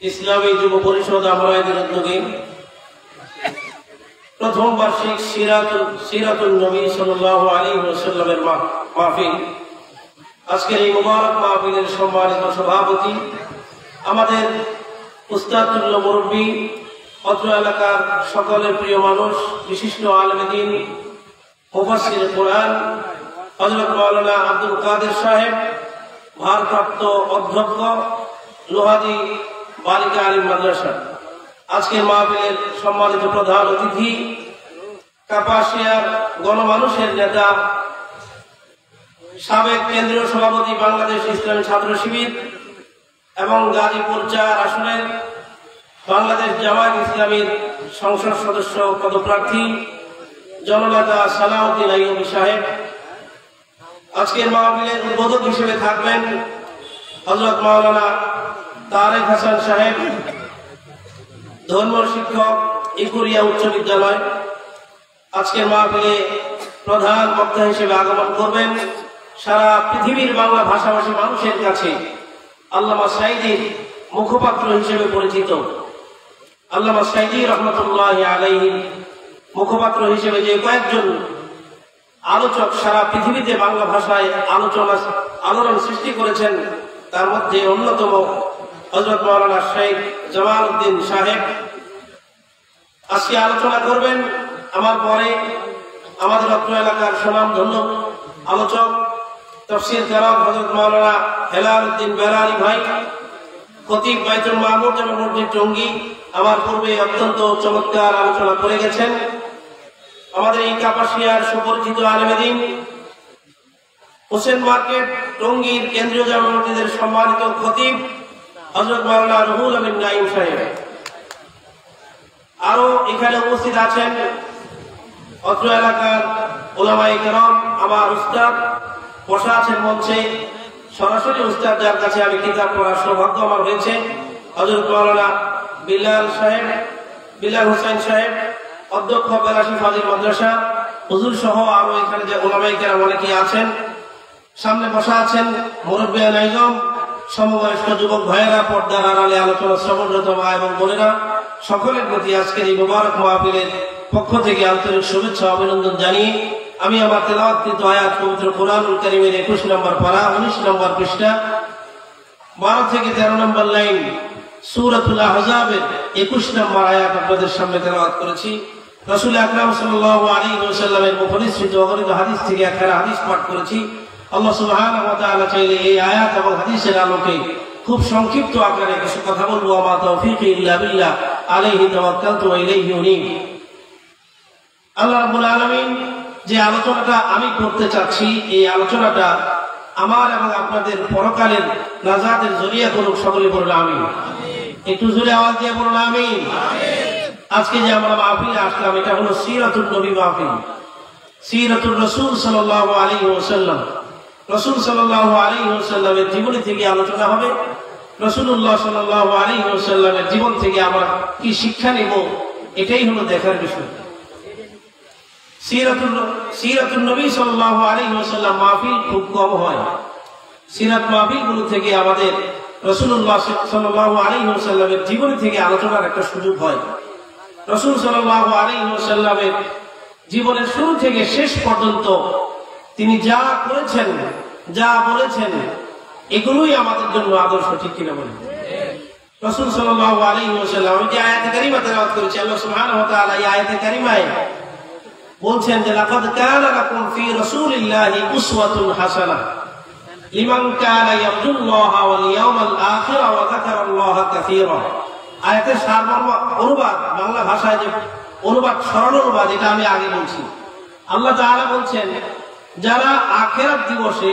ইসলামী যুব পরিষদ আমরাইদের উদ্যোগে প্রথম বার্ষিক সিরাতুন নবী সাল্লাল্লাহু আলাইহি ওয়াসাল্লামের মাহফিল। আজকের এই মুবারক মাহফিলের সম্মানিত সভাপতি আমাদের উস্তাদুল্লাহ মুরব্বী, অত্র এলাকার সকলের প্রিয় মানুষ, বিশিষ্ট আলেমে দ্বীন, মুফাসসির কোরআন হযরত মাওলানা আব্দুল কাদের সাহেব, ভারপ্রাপ্ত অধ্যক্ষ লোহাদি বালিকা আলিম মাদ্রাসা। আজকের মাহফিলের সম্মানিত প্রধান অতিথি কাপাসিয়ার গণমানুষের নেতা, সাবেক কেন্দ্রীয় সভাপতি বাংলাদেশ ইসলামী ছাত্র শিবির এবং গাজীপুর ৪ আসনের বাংলাদেশ জামায়াত ইসলামীর সংসদ সদস্য পদপ্রার্থী জননেতা সালাউদ্দিন আইয়ুবী সাহেব। আজকের মাহফিলের উদ্বোধক হিসেবে থাকবেন হযরত মাওলানা তারেক হাসান সাহেব, ধর্ম শিক্ষক, ইকুরিয়া উচ্চ বিদ্যালয়। আজকের মাহফিলে প্রধান বক্তা হিসেবে আগমন করবেন সারা পৃথিবীর বাংলা ভাষাভাষী মানুষের কাছে আল্লামা সাঈদীর মুখপাত্র হিসেবে পরিচিত আল্লামা সাঈদী রহমাতুল্লাহি আলাইহি মুখপাত্র হিসেবে যে কয়েকজন আলোচক সারা পৃথিবীতে বাংলা ভাষায় আলোড়ন সৃষ্টি করেছেন, তার মধ্যে অন্যতম হযরত মাওলানা শেখ জামাল উদ্দিন সাহেব আজকে আলোচনা করবেন। আমার পরে আমাদের অত্র এলাকার সুনামধন্য আলোচক তাফসীর কারাম হযরত মাওলানা হেলাল উদ্দিন বেলালী ভাই, খতিব বাইতুল মামুর জামে মসজিদ টঙ্গী, আমার পূর্বে অত্যন্ত চমৎকার আলোচনা করে গেছেন। আমাদের এই কাপাসিয়ার সুপরিচিত আলেমে দ্বীন, হোসেন মার্কেট টঙ্গীর কেন্দ্রীয় জামে মসজিদের সম্মানিত খতিব হযরত মাওলানা রুহুল আমিন নাঈম সাহেব। আরো এখানে উপস্থিত আছেন অত্র এলাকার উলামায়ে কেরাম, আমার উস্তাদ বসা আছেন মঞ্চে, সরাসরি উস্তাদ যার কাছে আমি কিতাব পড়ার সৌভাগ্য আমার হয়েছে, হযরত মাওলানা বিলাল হোসেন সাহেব, অধ্যক্ষ বেলাশী ফাজিল মাদ্রাসা হুজুর সহ আরো এখানে যে উলামায়ে কেরাম অনেকেই আছেন। সামনে বসা আছেন মুরব্বিয়ান আইজম, সমবয়স্ক যুবক ভাইয়েরা, পর্দার আড়ালে আলোচনা শ্রবণরত মা এবং বোনেরা, সকলের প্রতি আজকের এই মুবারক মাহফিলের পক্ষ থেকে আন্তরিক শুভেচ্ছা অভিনন্দন জানিয়ে আমি আমার তেলাওয়াতকৃত আয়াত পবিত্র কোরআনুল কারীমের 21 নম্বর পারা 19 নম্বর পৃষ্ঠা 12 থেকে 13 নম্বর লাইন সূরাতুল আহজাবের 21 নম্বর আয়াত আপনাদের সামনে তেলাওয়াত করেছি। রাসূল আকরাম সাল্লাল্লাহু আলাইহি ওয়াসাল্লামের মুখনিসৃত অগণিত হাদিস থেকে একটা হাদিস পাঠ করেছি। আল্লাহ সুবহানাহু ওয়া তাআলা চাইলে এই আয়াত এবং হাদিসের আলোকে খুব সংক্ষিপ্ত আকারে কিছু কথা বলবো। আমা তাওফীকি ইল্লা বিল্লাহ, আলাইহি তাওয়াক্কালতু ওয়া ইলাইহি উনীব। আল্লাহ রাব্বুল আলামিন যে আলোচনাটা আমি করতে চাচ্ছি, এই আলোচনাটা আমার এবং আপনাদের পরকালের নাজাতের জরিয়া করুক। সকলে বলুন আমিন। একটু জোরে আওয়াজ দিয়ে বলুন আমিন। আজকে যে আমরা মাহফিলে আসলাম, এটা হলো সিরাতুন নবী মাহফিল, সিরাতুর রাসূল সাল্লাল্লাহু আলাইহি ওয়াসাল্লাম। রাসূল সাল্লাল্লাহু আলাইহি ওয়াসাল্লামের জীবনী থেকে আলোচনা হবে। রাসূলুল্লাহ সাল্লাল্লাহু আলাইহি ওয়াসাল্লামের জীবন থেকে আমরা কি শিক্ষা নেব, এটাই হলো দেখার বিষয়। সিরাতুন নবী সাল্লাল্লাহু আলাইহি ওয়াসাল্লাম মাহফিল খুব কম হয়। সিরাত মাহফিলগুলো থেকে আমাদের রাসূলুল্লাহ সাল্লাল্লাহু আলাইহি ওয়াসাল্লামের জীবনী থেকে আলোচনার একটা সুযোগ হয়। রাসূল সাল্লাল্লাহু আলাইহি ওয়াসাল্লামের জীবনের শুরু থেকে শেষ পর্যন্ত তিনি যা করেছেন, যা বলেছেন, এগুলোই আমাদের জন্য আদর্শ, ঠিক কিনা বলেন? রাসূল সাল্লাল্লাহু আলাইহি ওয়াসাল্লাম, আমি যে আয়াতে কারিমা তেলাওয়াত করেছি, আল্লাহ সুবহানাহু ওয়া তাআলা এই আয়াতে কারিমায় বলছেন যে লাকাদ কানা লাকুম ফি রাসূলিল্লাহি উসওয়াতুন হাসানাহ লিমান কানা ইয়ারজুল্লাহা ওয়াল ইয়াওমাল আখির ওয়া যাকারাল্লাহা কাসীরা। আয়াতের সারমর্ম অনুবাদ, বাংলা ভাষায় যে অনুবাদ, সরল অনুবাদ, এটা আমি আগে বলছি। আল্লাহ তাআলা বলছেন, যারা আখিরাত দিবসে,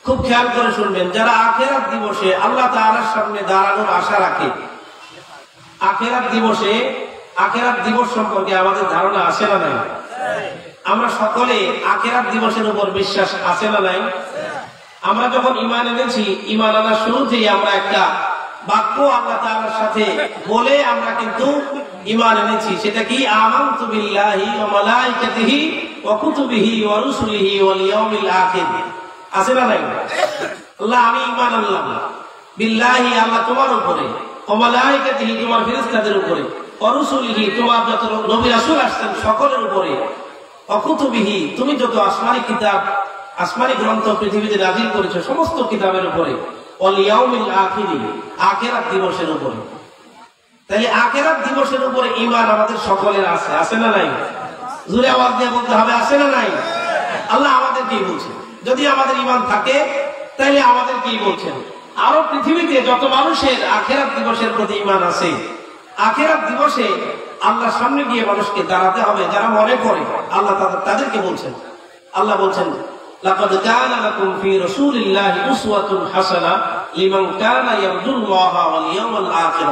খুব খেয়াল করে শুনবেন, যারা আখিরাত দিবসে আল্লাহ তাআলার সামনে দাঁড়ানোর আশা রাখে, আখিরাত দিবস সম্পর্কে আমাদের ধারণা আছে না নাই? আমরা সকলে আখিরাত দিবসের উপর বিশ্বাস আছে না নাই? আমরা যখন ঈমান এনেছি, ঈমান আনার শুরুতেই আমরা একটা বাক্য আল্লাহ তাআলার সাথে বলে আমরা কিন্তু ঈমান এনেছি। সেটা কি? আমানতু বিল্লাহি ওয়া মালাইকাতিহি ওয়া কুতুবিহি ওয়া রুসুলিহি ওয়াল ইয়াউমিল আখির। আছে না নাই? আল্লাহ, আমি ঈমান আনলাম বিল্লাহি, আল্লাহ তোমার উপরে, ওয়া মালাইকাতিহি তোমার ফেরেশতাদের উপরে, ওয়া রুসুলিহি তোমার যত নবী রাসূল আসছেন সকলের উপরে, ওয়া কুতুবিহি তুমি যত আসমানি কিতাব আসমানি গ্রন্থ পৃথিবীতে নাযিল করেছো সমস্ত কিতাবের উপরে, ওয়াল ইয়াউমিল আখিরি আখিরাত দিবসের উপরে। তাহলে আখিরাত দিবসের উপরে ঈমান আমাদের সকলের আছে, আছে না নাই? জোরে আওয়াজ দিয়ে বলতে হবে, আছে না নাই? আল্লাহ আমাদেরকেই বলছেন যদি আমাদের ঈমান থাকে তাহলে আমাদেরকেই বলছেন। আরো পৃথিবীতে যত মানুষের আখিরাত দিবসের প্রতি ঈমান আছে, আখিরাত দিবসে আল্লাহর সামনে গিয়ে মানুষকে দাঁড়াতে হবে যারা মনে করে, আল্লাহ তাদেরকে বলছেন। আল্লাহ বলছেন লাকাদ কানা লাকুম ফি রাসূলিল্লাহি উসওয়াতুন হাসানাহ লিমান কানা ইয়ারজুল্লাহা ওয়াল ইয়াউমাল আখির।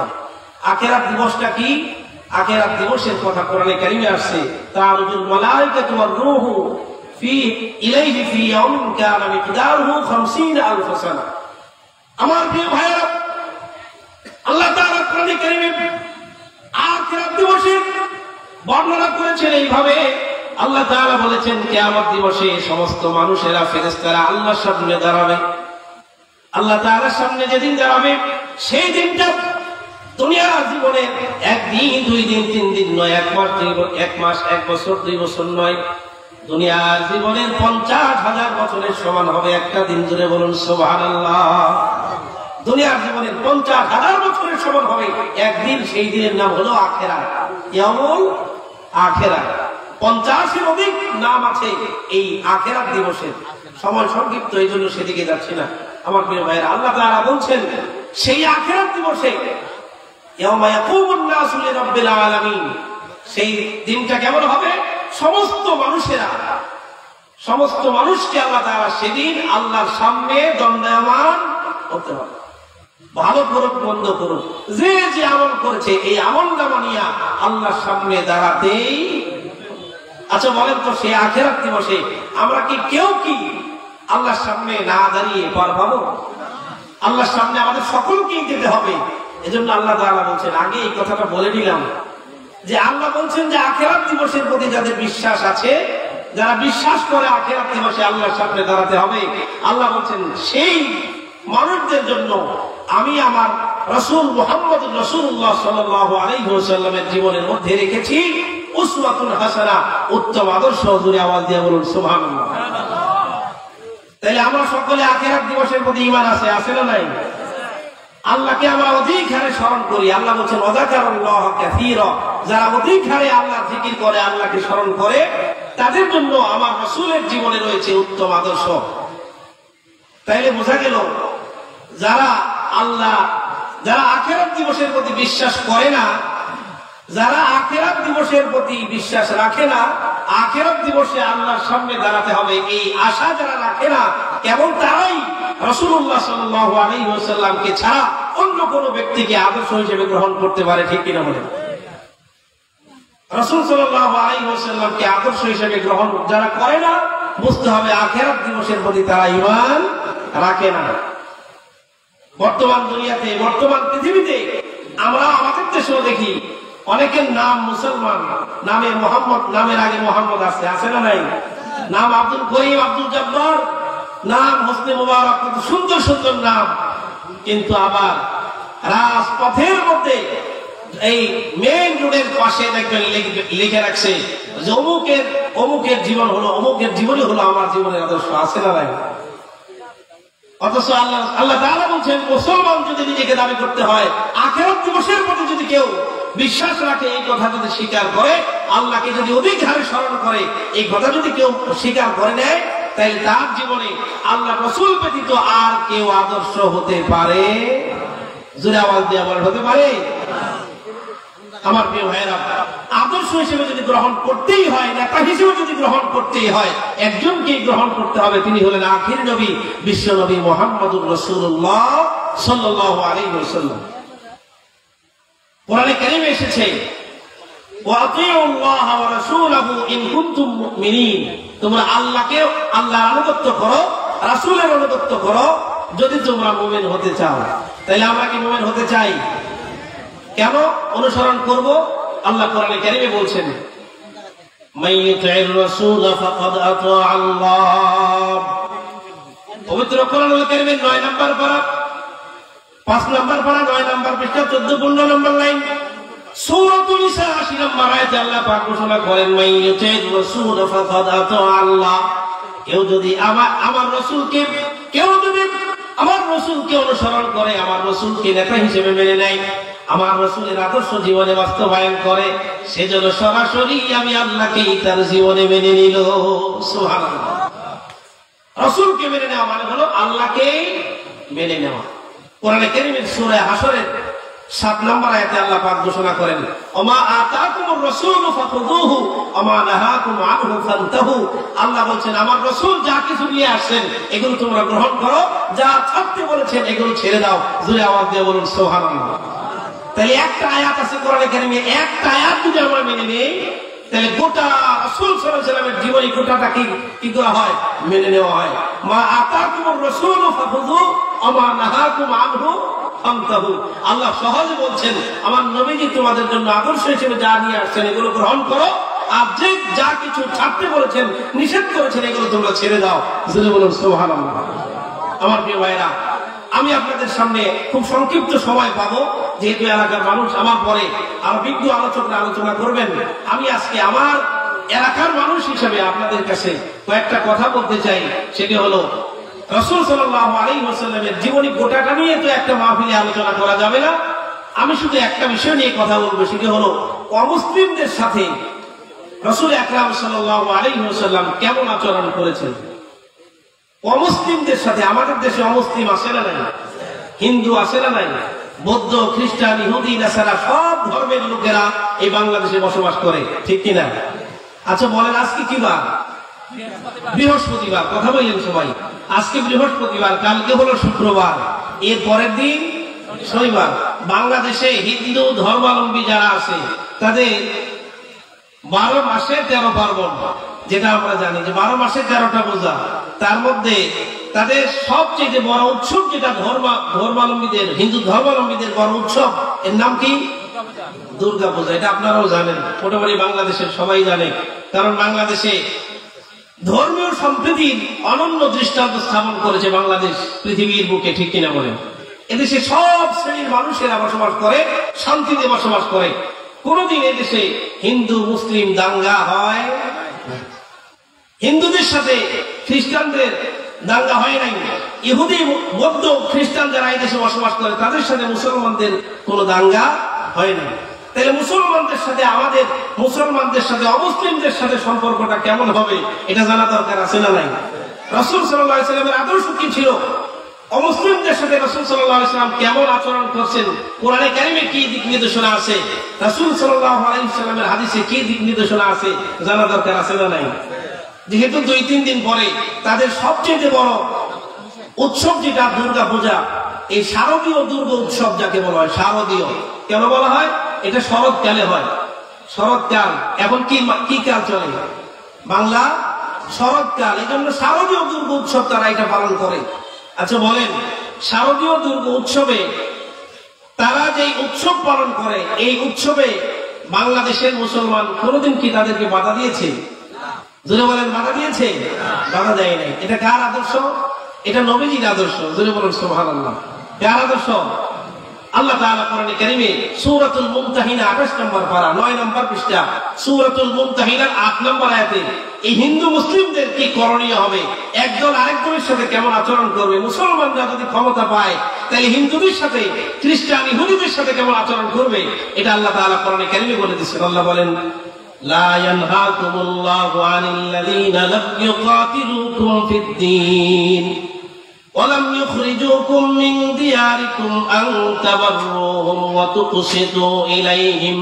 আখিরাত দিবসটা কি? আখিরাত দিবসের কথা কোরআনে কারীমে আসছে, তারুজুল মালাইকাতু ওয়ার রূহু ফি ইলাইহি ফি ইয়াউমিন কানা মিকদারুহু 50000 সানা। আমার প্রিয় ভাইরা, আল্লাহ তাআলা কোরআনে কারীমে আখিরাত দিবসের বর্ণনা করেছেন এইভাবে। আল্লাহ তাআলা বলেছেন কিয়ামত দিবসে সমস্ত মানুষেরা ফেরেশতারা আল্লাহর সামনে দাঁড়াবে। আল্লাহ তাআলার সামনে যেদিন দাঁড়াবে সেই দিনটা দুনিয়ার জীবনে একদিন, 2 দিন, 3 দিন নয়, 1 মাস, 1 বছর, 2 বছর নয়, দুনিয়ার জীবনের 50,000 বছরের সমান হবে একটা দিন। জুড়ে বলুন সুবহানাল্লাহ। দুনিয়ার জীবনের 50,000 বছরের সমান হবে একদিন, সেই দিনের নাম হলো আখিরাত, ইয়াউমুল আখিরাত। 50-এর অধিক নাম আছে এই আখিরাত দিবসের। সময় সংক্ষিপ্ত, এই জন্য সেদিকে যাচ্ছি না। আমার প্রিয় ভাইরা, আল্লাহ তাআলা বলছেন সেই আখিরাত দিবসে ইয়াউমা ইয়াকুমুন নাসু লিরাব্বিল আলামিন, সেই দিনটা কেমন হবে? সমস্ত মানুষকে আল্লাহ তাআলা সেদিন আল্লাহর সামনে দণ্ডায়মান করতে হবে। ভালো করুক মন্দ করুক, যে যে আমল করেছে এই আমলনামা নিয়ে আল্লাহর সামনে দাঁড়াতেই। আচ্ছা বলেন তো, সেই আখিরাত দিবসে আমরা কি কেউ কি আল্লাহর সামনে না দাঁড়িয়ে পার পাবো? আল্লাহর সামনে আমাদের সকলকেই যেতে হবে। এজন্য আল্লাহ তাআলা বলছেন, আগে এই কথাটা বলে দিলাম যে আল্লাহ বলছেন যে আখিরাত দিবসের প্রতি যাদের বিশ্বাস আছে, যারা বিশ্বাস করে আখিরাত দিবসে আল্লাহর সামনে দাঁড়াতে হবে, আল্লাহ বলছেন সেই মানুষদের জন্য আমি আমার রাসূল মুহাম্মদ রাসূলুল্লাহ সাল্লাল্লাহু আলাইহি ওয়াসাল্লামের জীবনের মধ্যে রেখেছি উসওয়াতুন হাসানাহ, উত্তম আদর্শ। জোরে আওয়াজ দিয়ে বলুন সুবহানাল্লাহ। তাহলে আমরা সকলে আখিরাত দিবসের প্রতি ঈমান আছে, আছে না নাই? আল্লাহকে আমরা অধিক হারে স্মরণ করি। আল্লাহ বলছেন ওয়াযাকারাল্লাহ কাসীরা, যারা অধিক হারে আল্লাহর জিকির করে, আল্লাহকে স্মরণ করে, তাদের জন্য আমার রাসূলের জীবনে রয়েছে উত্তম আদর্শ। তাইলে বোঝা গেল যারা আখিরাত দিবসের প্রতি বিশ্বাস করে না, যারা আখিরাত দিবসের প্রতি বিশ্বাস রাখে না, আখিরাত দিবসে আল্লাহর সামনে দাঁড়াতে হবে এই আশা যারা রাখে না, কেবল তারাই রাসূলুল্লাহ সাল্লাল্লাহু আলাইহি ওয়াসাল্লামকে ছাড়া অন্য কোন ব্যক্তিকে আদর্শ হিসেবে গ্রহণ করতে পারে। ঠিক কিনা বলেন? রাসূল সাল্লাল্লাহু আলাইহি ওয়াসাল্লামকে আদর্শ হিসেবে গ্রহণ যারা করে না, বুঝতে হবে আখিরাত দিবসের প্রতি তারা ঈমান রাখে না। বর্তমান দুনিয়াতে, বর্তমান পৃথিবীতে আমরা আমাদের দেশেও দেখি অনেকের নাম মুসলমান, নামে মোহাম্মদ, নামের আগে মোহাম্মদ আছে, আছে না নাই? নাম আব্দুল করিম, আব্দুল জব্বার, নাম হোসনে মুবারক, কত সুন্দর সুন্দর নাম। কিন্তু আবার রাজপথের মধ্যে এই মেইন রোডের পাশে দেখবেন লিখে রাখছে যে অমুকের জীবন হলো, অমুকের জীবনই হলো আমার জীবনের আদর্শ, আছে না নাই? অথচ আল্লাহ তাআলা বলছেন মুসলমান যদি নিজেকে দাবি করতে হয়, আখিরাত দিবসের প্রতি যদি কেউ বিশ্বাস রাখে, এই কথা যদি স্বীকার করে, আল্লাহকে যদি অধিক হারে স্মরণ করে, এই কথা যদি কেউ স্বীকার করে নেয়, তাহলে তার জীবনে আল্লাহ রাসূল ব্যতীত আর কেউ আদর্শ হতে পারে? জোরে আওয়াজ দিয়ে বলেন, হতে পারে? আমার প্রিয় ভাইয়েরা, আদর্শ হিসেবে যদি গ্রহণ করতেই হয়, নেতা হিসেবে যদি গ্রহণ করতেই হয়, একজনকেই গ্রহণ করতে হবে, তিনি হলেন আখির নবী, বিশ্ব নবী মুহাম্মদুর রাসূলুল্লাহ সাল্লাল্লাহু আলাইহি ওয়াসাল্লাম। কোরআনে কারীমে এসেছে ওয়াতিউল্লাহ ওয়া রাসূলাহু ইন কুনতুম মুমিনিন, তোমরা আল্লাহকে, আল্লাহর আনুগত্য করো, রাসূলের আনুগত্য করো যদি তোমরা মুমিন হতে চাও। তাহলে আমরা কি মুমিন হতে চাই? কেন অনুসরণ করব? আল্লাহ কোরআনে কারীমে বলছেন মাইয়ুতি'র রাসূল ফাকাদ আতা আল্লাহ। পবিত্র কোরআনুল কারীমের 9 নম্বর পারা 5 নম্বর পারা 9 নম্বর পৃষ্ঠা 14-15 নম্বর লাইন সূরাতুল নিসা 80 নম্বর আয়াতে আল্লাহ পাক ঘোষণা করেন মাইয়ুতির রাসূল ফাকাদ আতা আল্লাহ। কেউ যদি আমার রাসূলকে অনুসরণ করে, আমার রাসূলকে নেতা হিসেবে মেনে নেয়, আমার রাসূলের আদর্শ জীবনে বাস্তবায়ন করে, সেজন্য সরাসরি আমি আল্লাহকেই তার জীবনে মেনে নিল। সুবহানাল্লাহ। রাসূলকে মেনে নেওয়া মানে হলো আল্লাহকেই মেনে নেওয়া। কোরআনে কারীমের সূরা হাসরের 7 নম্বর আয়াতে আল্লাহ পাক ঘোষণা করেন ওমা আতাকুমুর রাসূলু ফাখুযুহু ওমা নাহাকুম আনহু ফান্তাহু। আল্লাহ বলেন আমার রাসূল যা কিছু নিয়ে আসেন এগুলো তোমরা গ্রহণ করো, যা ছাড়তে বলেছেন এগুলো ছেড়ে দাও। জোরে আওয়াজ দিয়ে বলুন সুবহানাল্লাহ। তাহলে একটা আয়াত আছে কোরআনে কারীমে, একটা আয়াত যদি আমরা মেনে নেই তাহলে গোটা রাসূল সাল্লাল্লাহু আলাইহি ওয়াসাল্লামের জীবনী গোটাটা কি করা হয়? মেনে নেওয়া হয়। মা আতাকুমুর রাসূলু ফাখুযুহু ওমা নাহাকুম আনহু ফান্তাহু। আল্লাহ সহজে বলছেন আমার নবীজি তোমাদের জন্য আদর্শ হিসেবে যা নিয়ে আসছেন এগুলো গ্রহণ করো, আর যে যা কিছু ছাড়তে বলেছেন নিষেধ করেছেন এগুলো তোমরা ছেড়ে দাও। জোরে বলুন সুবহানাল্লাহ। আমার প্রিয় ভাইরা, আমি আপনাদের সামনে খুব সংক্ষিপ্ত সময় পাবো, যেহেতু এলাকার মানুষ আমার পরে আর বিজ্ঞ আলোচকরা আলোচনা করবেন। আমি আজকে আমার এলাকার মানুষ হিসেবে আপনাদের কাছে কয়েকটা কথা বলতে চাই। সেটি হলো রাসূল সাল্লাল্লাহু আলাইহি ওয়াসাল্লামের জীবনী গোটাটা নিয়ে তো একটা মাহফিলে আলোচনা করা যাবে না। আমি শুধু একটা বিষয় নিয়ে কথা বলবো, সেটি হলো অমুসলিমদের সাথে রাসূল আকরাম সাল্লাল্লাহু আলাইহি ওয়াসাল্লাম কেমন আচরণ করেছেন। অমুসলিমদের সাথে আমাদের দেশে অমুসলিম আছে না নাই? হিন্দু আছে না নাই? বৌদ্ধ, খ্রিস্টান, ইহুদি, নাসারা সব ধর্মের লোকেরা এই বাংলাদেশে বসবাস করে, ঠিক কিনা? আচ্ছা বলেন আজকে কি বার? বৃহস্পতিবার। কথা বললেন সবাই। আজকে বৃহস্পতিবার, কালকে হলো শুক্রবার, এর পরের দিন শনিবার। বাংলাদেশে হিন্দু ধর্মাবলম্বী যারা আছে তাদের 12 মাসে 13 পার্বণ, যেটা আমরা জানি যে 12 মাসে 13টা পূজা। তার মধ্যে তাদের সবচেয়ে বড় উৎসব যেটা ধর্মাবলম্বীদের, হিন্দু ধর্মাবলম্বীদের বড় উৎসব, এর নাম কি? দুর্গা পূজা। এটা আপনারাও জানেন, মোটামুটি বাংলাদেশের সবাই জানে, কারণ বাংলাদেশে ধর্মীয় সম্প্রীতির অনন্য দৃষ্টান্ত স্থাপন করেছে বাংলাদেশ পৃথিবীর বুকে, ঠিক কিনা বলেন? এদেশে সব শ্রেণীর মানুষেরা বসবাস করে, শান্তিতে বসবাস করে। কোনদিন এদেশে হিন্দু মুসলিম দাঙ্গা হয়? হিন্দুদের সাথে খ্রিস্টানদের দাঙ্গা হয় নাই। ইহুদি, বৌদ্ধ, খ্রিস্টান যারা এদেশে বসবাস করে তাদের সাথে মুসলমানদের কোনো দাঙ্গা হয় না। তাহলে মুসলমানদের সাথে অমুসলিমদের সাথে সম্পর্কটা কেমন হবে এটা জানা দরকার আছে না নাই? রাসূল সাল্লাল্লাহু আলাইহি ওয়াসাল্লামের আদর্শ কি ছিল? অমুসলিমদের সাথে রাসূল সাল্লাল্লাহু আলাইহি ওয়াসাল্লাম কেমন আচরণ করছেন? কোরআনে কারীমে কি দিক নির্দেশনা আছে? রাসূল সাল্লাল্লাহু আলাইহি ওয়াসাল্লামের হাদিসে কি দিক নির্দেশনা আছে জানা দরকার আছে না নাই? যেহেতু 2-3 দিন পরে তাদের সবচেয়ে বড় উৎসব যেটা দুর্গা পূজা, এই শারদীয় দুর্গা উৎসব যাকে বলা হয়, শারদীয় কেন বলা হয়? এটা শরৎকালে হয়। শরৎকাল এখন কি কাল চলে? বাংলা শরৎকাল, এই জন্য শারদীয় দুর্গা উৎসব তারা এটা পালন করে। আচ্ছা বলেন, শারদীয় দুর্গা উৎসবে তারা যে উৎসব পালন করে, এই উৎসবে বাংলাদেশের মুসলমান কোনদিন কি তাদেরকে বাধা দিয়েছে? জোরে বলেন, বাধা দিয়েছে? বাধা দেয় নাই। এটা কার আদর্শ? এটা নবীজির আদর্শ। জোরে বলেন সুবহানাল্লাহ। কার আদর্শ? আল্লাহ তাআলা কোরআনে কারীমে সূরাতুল মুমতাহিনা 28 নম্বর পারা 9 নম্বর পৃষ্ঠা সূরাতুল মুমতাহিনার 8 নম্বর আয়াতে এই হিন্দু মুসলিমদের কি করণীয় হবে, একদল আরেকজনের সাথে কেমন আচরণ করবে, মুসলমানরা যদি ক্ষমতা পায় তাহলে হিন্দুদের সাথে, খ্রিস্টান, ইহুদিদের সাথে কেমন আচরণ করবে, এটা আল্লাহ তাআলা কোরআনে কারীমে বলে দিয়েছেন। আল্লাহ বলেন লা ইয়ানহাকুমুল্লাহু আনিল্লাযীনা লাম ইউকাতিলুকুম ফিদ-দীন ওয়ালাম ইউখরিজুকুম মিন দিয়ারিকুম আন তাবাররুহুম ওয়া তুকসিতু ইলাইহিম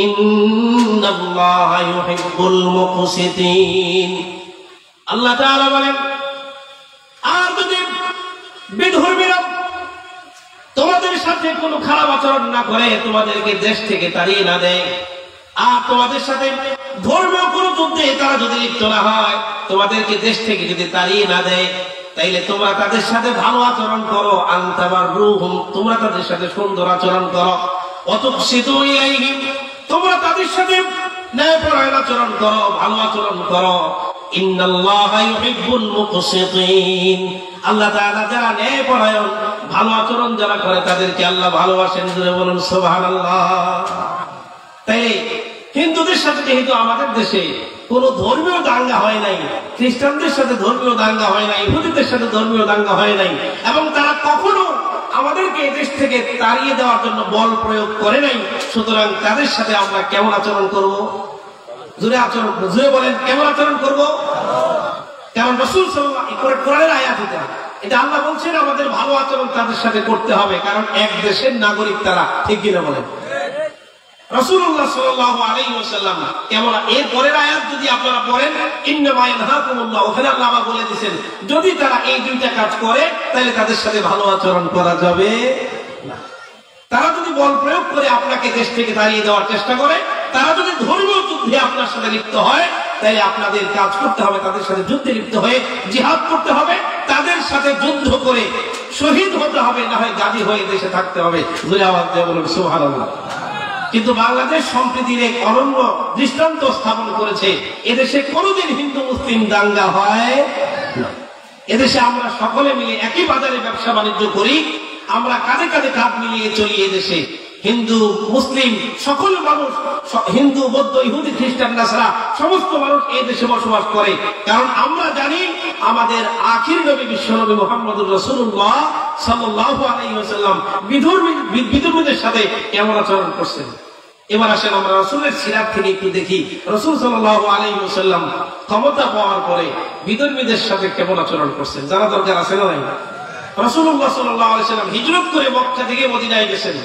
ইন্নাল্লাহা ইউহিব্বুল মুকসিতিন। আল্লাহ তাআলা বলেন, আর যদি বিধর্মীরা তোমাদের সাথে কোনো খারাপ আচরণ না করে, তোমাদেরকে দেশ থেকে তাড়িয়ে না দেয়, আর তোমাদের সাথে ধর্মীয় কোনো যুদ্ধে তারা যদি লিপ্ত না হয়, তোমাদেরকে দেশ থেকে যদি তাড়িয়ে না দেয়, তাইলে তোমরা তাদের সাথে ভালো আচরণ করো। আনতাবাররুহুম, তোমরা তাদের সাথে সুন্দর আচরণ করো। ওয়াতুকসিতু ইলাইহিম, তোমরা তাদের সাথে ন্যায়পরায়ণ আচরণ করো, ভালো আচরণ করো। ইন্নাল্লাহা ইউহিব্বুল মুকসিতিন। আল্লাহ তাআলা যারা ন্যায়পরায়ণ, ভালো আচরণ যারা করে তাদেরকে আল্লাহ ভালোবাসেন। জোরে বলুন সুবহানাল্লাহ। তাই হিন্দুদের সাথে যেহেতু আমাদের দেশে কোন ধর্মীয় দাঙ্গা হয় নাই, খ্রিস্টানদের সাথে ধর্মীয় দাঙ্গা হয় নাই, ইহুদিদের সাথে ধর্মীয় দাঙ্গা হয় নাই, এবং তারা কখনো আমাদেরকে দেশ থেকে তাড়িয়ে দেওয়ার জন্য বল প্রয়োগ করে নাই, সুতরাং তাদের সাথে আমরা কেমন আচরণ করব? জোরে বলেন, কেমন আচরণ করব? কারণ রাসূল সাল্লাল্লাহু আলাইহি ওয়াসাল্লাম কোরআনের আয়াত এটা আল্লাহ বলছেন আমাদের ভালো আচরণ তাদের সাথে করতে হবে, কারণ এক দেশের নাগরিক তারা। ঠিক কিনা বলেন? রাসূলুল্লাহ সাল্লাল্লাহু আলাইহি ওয়াসাল্লাম কেমন, এর পরের আয়াত যদি আপনারা পড়েন, ইন্নামা ইয়ানহাকুমুল্লাহ, ওখানে আল্লাহ আবার বলে দিয়েছেন যদি তারা এই দুইটা কাজ করে তাহলে তাদের সাথে ভালো আচরণ করা যাবে না। তারা যদি বল প্রয়োগ করে আপনাকে দেশ থেকে তাড়িয়ে দেওয়ার চেষ্টা করে, তারা যদি ধর্মীয় যুদ্ধে আপনার সাথে লিপ্ত হয়, তাহলে আপনাদের কাজ করতে হবে, তাদের সাথে যুদ্ধে লিপ্ত হয়ে জিহাদ করতে হবে, তাদের সাথে যুদ্ধ করে শহীদ হতে হবে, না হয় গাজী হয়ে দেশে থাকতে হবে। জোরে আওয়াজ দিয়ে বলুন সুবহানাল্লাহ। কিন্তু বাংলাদেশ সম্প্রীতির এক অনন্য দৃষ্টান্ত স্থাপন করেছে। এদেশে কোনোদিন হিন্দু মুসলিম দাঙ্গা হয় না। এদেশে আমরা সকলে মিলে একই বাজারে ব্যবসা বাণিজ্য করি, আমরা কাঁধে কাঁধে কাঁধ মিলিয়ে চলি। এদেশে হিন্দু মুসলিম সকল মানুষ, হিন্দু বৌদ্ধ ইহুদি খ্রিস্টান নাসারা সমস্ত মানুষ এই দেশে বসবাস করে, কারণ আমরা জানি আমাদের আখির নবী বিশ্বনবী মুহাম্মদুর রাসূলুল্লাহ সাল্লাল্লাহু আলাইহি ওয়াসাল্লাম বিধর্মীদের সাথে কেমন আচরণ করছেন। এবার আসেন আমরা রাসূলের সিরাত থেকে একটু দেখি, রাসূল সাল্লাল্লাহু আলাইহি ওয়াসাল্লাম ক্ষমতা পাওয়ার পরে বিধর্মীদের সাথে কেমন আচরণ করছেন জানা দরকার আছে না নাই? রাসূলুল্লাহ সাল্লাল্লাহু আলাইহি ওয়াসাল্লাম হিজরত করে মক্কা থেকে মদিনায় গেছেন।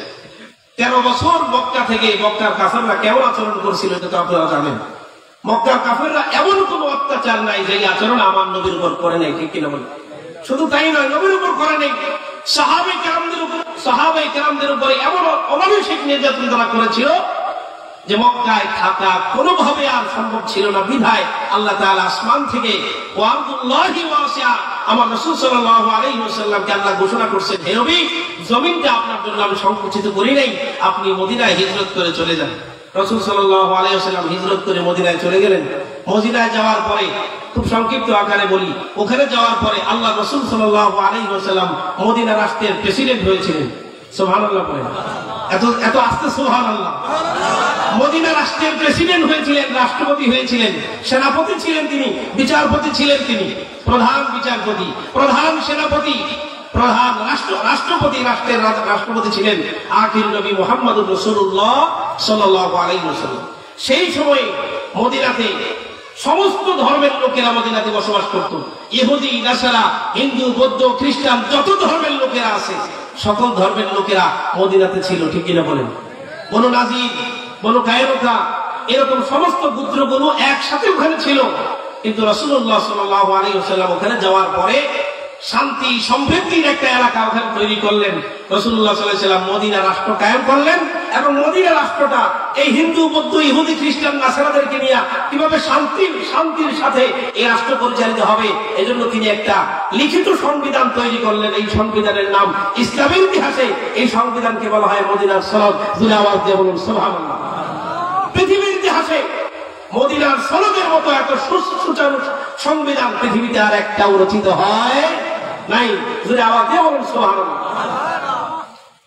13 বছর মক্কা থেকে মক্কার কাফেররা কেমন আচরণ করছিল এটা তো আপনারা জানেন। মক্কার কাফেররা এমন কোন অত্যাচার নাই যে আচরণ আমার নবীর উপর করে নাই। ঠিক কিনা বলেন? শুধু তাই নয়, নবীর উপর করে নাই, সাহাবায়ে কেরামদের উপরে এমন অমানুষিক নির্যাতন তারা করেছিল যে মক্কায় থাকা কোনোভাবে আর সম্ভব ছিল না। বিধায় আল্লাহ তাআলা আসমান থেকে ওয়া'দুল্লাহি ওয়াসিআ, আমার রাসূল সাল্লাল্লাহু আলাইহি ওয়াসাল্লামকে আল্লাহ ঘোষণা করছেন, হে নবী, জমিনটা আপনার জন্য আমি সংকুচিত করি নাই, আপনি মদিনায় হিজরত করে চলে যান। রাসূল সাল্লাল্লাহু আলাইহি ওয়াসাল্লাম হিজরত করে মদিনায় চলে গেলেন। মদিনায় যাওয়ার পরে খুব সংক্ষিপ্ত আকারে বলি, ওখানে যাওয়ার পরে আল্লাহ রাসূল সাল্লাল্লাহু আলাইহি ওয়াসাল্লাম মদিনা রাষ্ট্রের প্রেসিডেন্ট হয়েছিলেন। সুবহানাল্লাহ বলেন, এত আস্তে সুবহানাল্লাহ। মদিনা রাষ্ট্রের প্রেসিডেন্ট হয়েছিলেন, রাষ্ট্রপতি হয়েছিলেন, সেনাপতি ছিলেন তিনি, বিচারপতি ছিলেন তিনি, প্রধান বিচারপতি, প্রধান সেনাপতি, প্রধান রাষ্ট্রপতি, রাষ্ট্রের রাষ্ট্রপতি ছিলেন আখির নবী মুহাম্মদুর রাসূলুল্লাহ সাল্লাল্লাহু আলাইহি ওয়াসাল্লাম। সেই সময়ে মদিনাতে সমস্ত ধর্মের লোকেরা মদিনাতে বসবাস করত। ইহুদি, নাসারা, হিন্দু, বৌদ্ধ, খ্রিস্টান, যত ধর্মের লোকেরা আছে সকল ধর্মের লোকেরা মদিনাতে ছিল। ঠিক কিনা বলেন? বনু নাজির, বনু কায়নুকা, এরকম সমস্ত গোত্রগুলো একসাথে ওখানে ছিল। কিন্তু রাসূলুল্লাহ সাল্লাল্লাহু আলাইহি ওয়াসাল্লাম ওখানে যাওয়ার পরে শান্তি সমৃদ্ধির একটা এলাকা ওখানে তৈরি করলেন। রাসূলুল্লাহ সাল্লাল্লাহু আলাইহি ওয়াসাল্লাম মদিনা রাষ্ট্র কায়েম করলেন, এবং মদিনা রাষ্ট্রটা এই হিন্দু, বৌদ্ধ, ইহুদি, খ্রিস্টান, নাসারাদেরকে নিয়ে কিভাবে শান্তির সাথে এই রাষ্ট্র পরিচালিত হবে, এজন্য তিনি একটা লিখিত সংবিধান তৈরি করলেন। এই সংবিধানের নাম, ইসলামের ইতিহাসে এই সংবিধানকে বলা হয় মদিনার সনদ। জোরে আওয়াজ দিয়ে বলুন সুবহানাল্লাহ। পৃথিবীর ইতিহাসে মদিনার সনদের মতো এত সুচারু সংবিধান পৃথিবীতে আর একটাও রচিত হয় নাই। জোরে আওয়াজ দিয়ে বলুন সুবহানাল্লাহ।